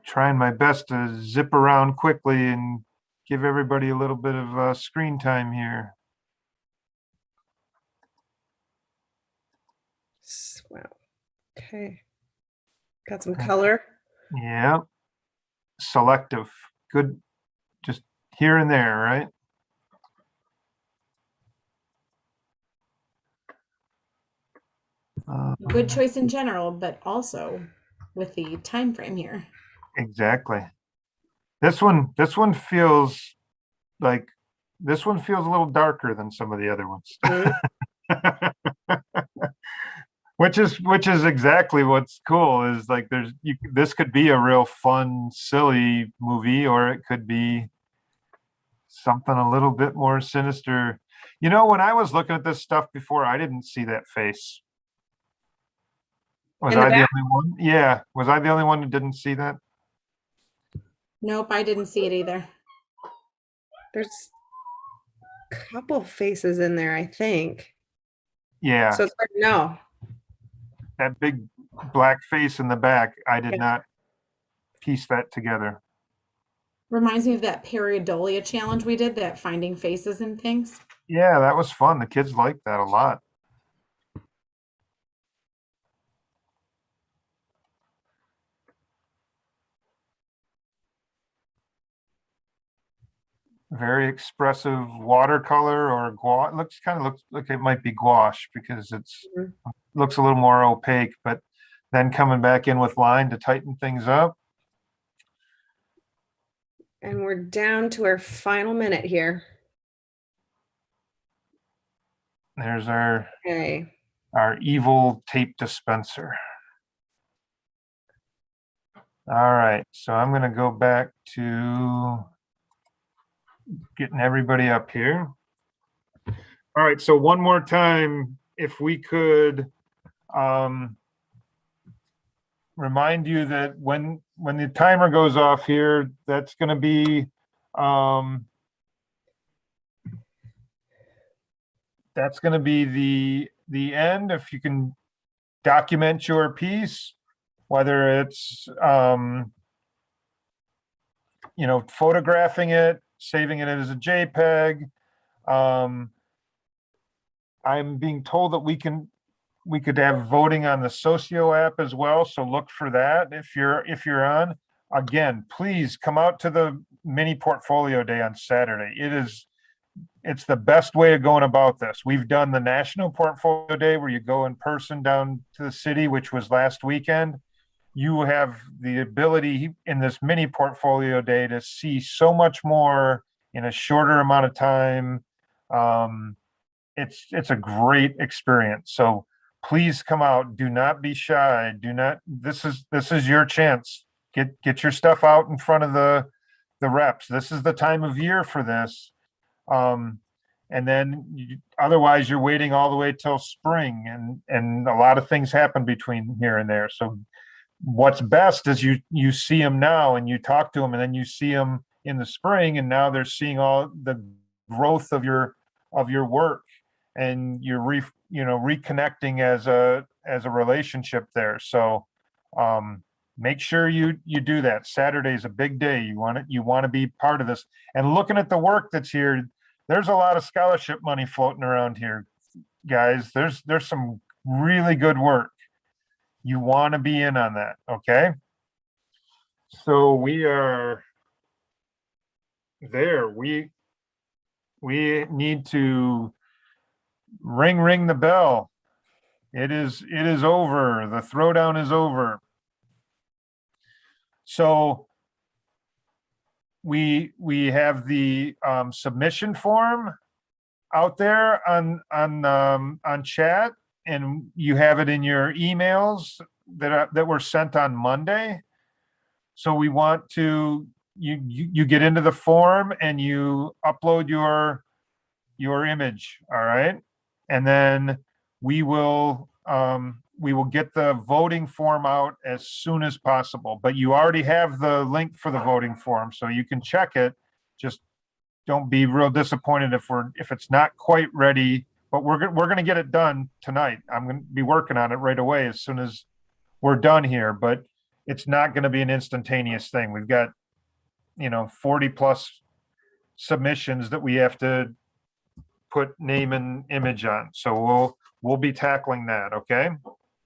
Speaker 1: Trying my best to zip around quickly and give everybody a little bit of screen time here.
Speaker 2: Wow. Okay. Got some color.
Speaker 1: Yeah. Selective. Good. Just here and there, right?
Speaker 4: Good choice in general, but also with the time frame here.
Speaker 1: Exactly. This one feels like a little darker than some of the other ones. Which is exactly what's cool is like this could be a real fun, silly movie, or it could be something a little bit more sinister. You know, when I was looking at this stuff before, I didn't see that face. Was
Speaker 2: In the
Speaker 1: I the
Speaker 2: back?
Speaker 1: only one? Yeah. Was I the only one who didn't see that?
Speaker 4: Nope, I didn't see it either.
Speaker 2: There's a couple faces in there, I think.
Speaker 1: Yeah.
Speaker 2: So it's hard to know.
Speaker 1: That big black face in the back, I did
Speaker 2: Yeah.
Speaker 1: not piece that together.
Speaker 4: Reminds me of that pareidolia challenge we did, that finding faces and things.
Speaker 1: Yeah, that was fun. The kids liked that a lot. Very expressive watercolor or gouache. Looks like it might be gouache because looks a little more opaque, but then coming back in with line to tighten things up.
Speaker 2: And we're down to our final minute here.
Speaker 1: There's our
Speaker 2: Okay.
Speaker 1: evil tape dispenser. All right, so I'm going to go back to getting everybody up here. All right, so one more time, if we could remind you that when the timer goes off here, that's going to be the end. If you can document your piece, whether it's you know, photographing it, saving it as a JPEG. I'm being told that we could have voting on the Socio app as well, so look for that if you're on. Again, please come out to the mini portfolio day on Saturday. It's the best way of going about this. We've done the national portfolio day where you go in person down to the city, which was last weekend. You have the ability in this mini portfolio day to see so much more in a shorter amount of time. It's a great experience. So please come out. Do not be shy. This is your chance. Get your stuff out in front of the reps. This is the time of year for this. And then otherwise you're waiting all the way till spring, and a lot of things happen between here and there. So what's best is you see them now and you talk to them, and then you see them in the spring, and now they're seeing all the growth of your work, and you're reconnecting as a relationship there. So make sure you do that. Saturday's a big day. You want to be part of this. And looking at the work that's here, there's a lot of scholarship money floating around here, guys. There's some really good work. You want to be in on that, okay? So we are there. We need to ring the bell. It is over. The throwdown is over. So we have the submission form out there on chat, and you have it in your emails that were sent on Monday. So we want to you get into the form and you upload your image, all right? And then we will get the voting form out as soon as possible. But you already have the link for the voting form, so you can check it. Just don't be real disappointed if it's not quite ready. But we're going to get it done tonight. I'm going to be working on it right away as soon as we're done here. But it's not going to be an instantaneous thing. We've got 40 plus submissions that we have to put name and image on. So we'll be tackling that, okay?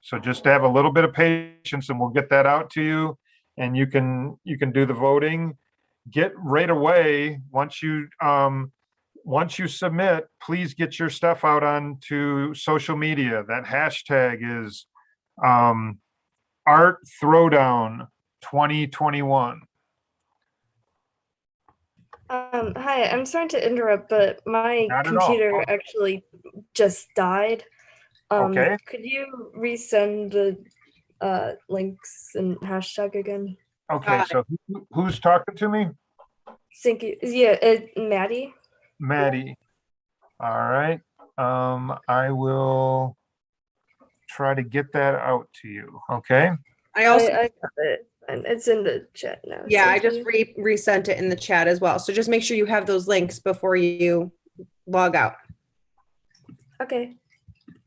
Speaker 1: So just have a little bit of patience and we'll get that out to you, and you can do the voting. Get right away once you submit, please get your stuff out onto social media. That hashtag is Art Throwdown 2021.
Speaker 3: Hi, I'm sorry to interrupt, but my
Speaker 1: Not at all.
Speaker 3: computer actually just died.
Speaker 1: Okay.
Speaker 3: Could you resend the links and hashtag again?
Speaker 1: Okay, so who's talking to me?
Speaker 3: Thank you. Yeah, Maddie.
Speaker 1: Maddie. All right. I will try to get that out to you. Okay.
Speaker 2: I also,
Speaker 3: I got it, and it's in the chat now.
Speaker 2: yeah, I
Speaker 3: Thank
Speaker 2: just
Speaker 3: you.
Speaker 2: resent it in the chat as well. So just make sure you have those links before you log out.
Speaker 3: Okay.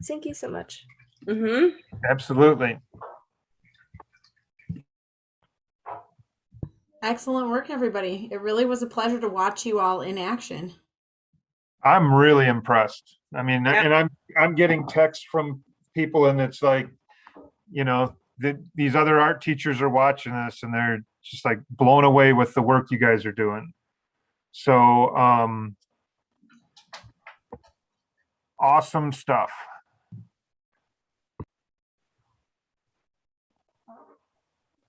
Speaker 3: Thank you so much.
Speaker 2: Mm-hmm.
Speaker 1: Absolutely.
Speaker 4: Excellent work, everybody. It really was a pleasure to watch you all in action.
Speaker 1: I'm really impressed. I mean,
Speaker 2: Yeah.
Speaker 1: and I'm getting texts from people, and it's like, these other art teachers are watching this, and they're just like blown away with the work you guys are doing. So, awesome stuff.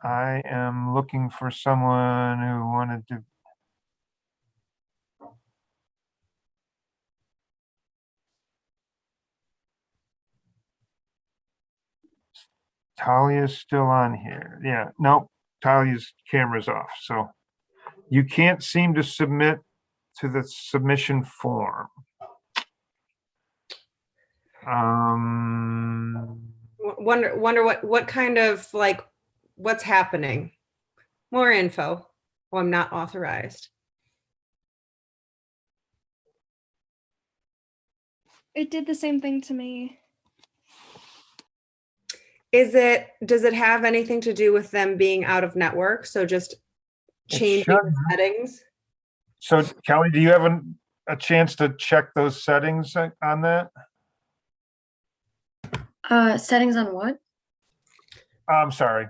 Speaker 1: I am looking for someone who wanted to. Talia's still on here. Yeah, nope. Talia's camera's off. So you can't seem to submit to the submission form.
Speaker 2: Wonder what kind of like what's happening. More info. Oh, I'm not authorized.
Speaker 8: It did the same thing to me.
Speaker 2: Does it have anything to do with them being out of network? So just changing the settings?
Speaker 1: So Kelly, do you have a chance to check those settings on that?
Speaker 8: Settings on what?
Speaker 1: I'm sorry,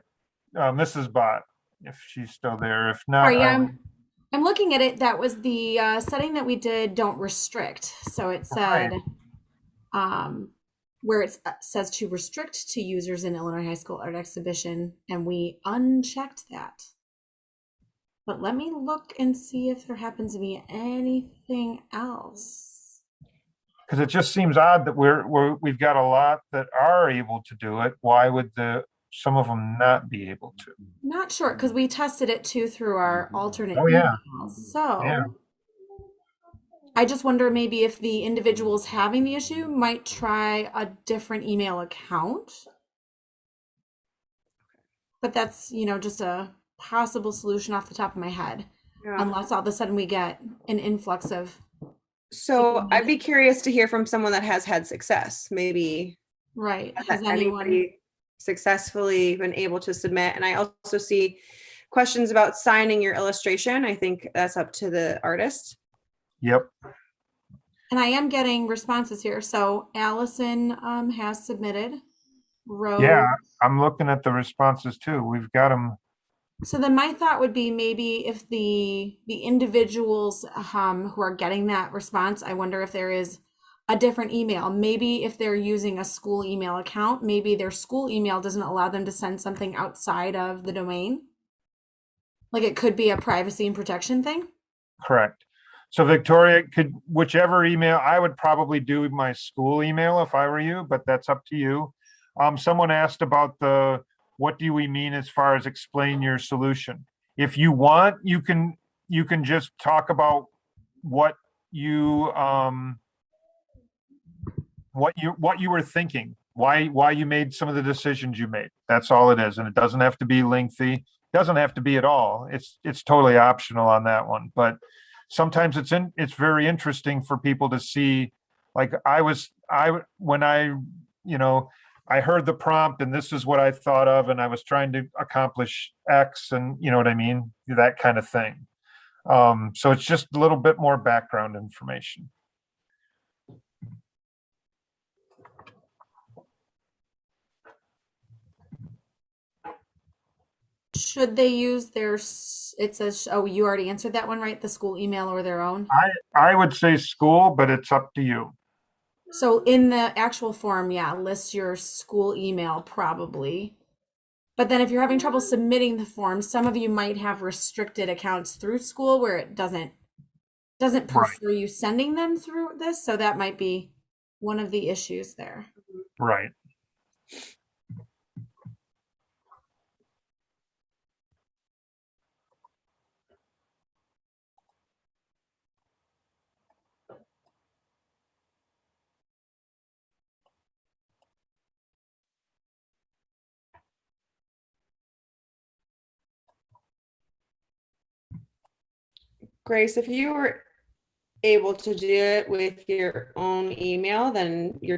Speaker 1: Mrs. Bott, if she's still there. If not,
Speaker 4: Sorry, I'm looking at it. That was the setting that we did, don't restrict. So it said, where it says to restrict to users in Illinois High School Art Exhibition, and we unchecked that. But let me look and see if there happens to be anything else.
Speaker 1: because it just seems odd that we've got a lot that are able to do it. Why would some of them not be able to?
Speaker 4: Not sure, because we tested it too through our alternate
Speaker 1: Oh, yeah.
Speaker 4: emails. So
Speaker 1: Yeah.
Speaker 4: I just wonder maybe if the individuals having the issue might try a different email account. But that's, just a possible solution off the top of my head.
Speaker 2: Yeah.
Speaker 4: Unless all of a sudden we get an influx of.
Speaker 2: So I'd be curious to hear from someone that has had success. Maybe
Speaker 4: Right.
Speaker 2: has anybody successfully been able to submit? And I also see questions about signing your illustration. I think that's up to the artist.
Speaker 1: Yep.
Speaker 4: And I am getting responses here. So Allison has submitted. Rose.
Speaker 1: Yeah, I'm looking at the responses too. We've got them.
Speaker 4: So then my thought would be maybe if the individuals who are getting that response, I wonder if there is a different email. Maybe if they're using a school email account, maybe their school email doesn't allow them to send something outside of the domain. Like it could be a privacy and protection thing.
Speaker 1: Correct. So Victoria, whichever email, I would probably do my school email if I were you, but that's up to you. Someone asked about what do we mean as far as explain your solution. If you want, you can just talk about what you were thinking, why you made some of the decisions you made. That's all it is, and it doesn't have to be lengthy. It doesn't have to be at all. It's totally optional on that one. But sometimes it's very interesting for people to see. Like when I heard the prompt and this is what I thought of, and I was trying to accomplish X, and you know what I mean, that kind of thing. So it's just a little bit more background information.
Speaker 4: Should they use it says, oh, you already answered that one, right? The school email or their own?
Speaker 1: I would say school, but it's up to you.
Speaker 4: So in the actual form, yeah, list your school email probably. But then if you're having trouble submitting the form, some of you might have restricted accounts through school where it doesn't prefer you sending them through this. So that might be one of the issues there.
Speaker 1: Right.
Speaker 2: Grace, if you were able to do it with your own email, then you're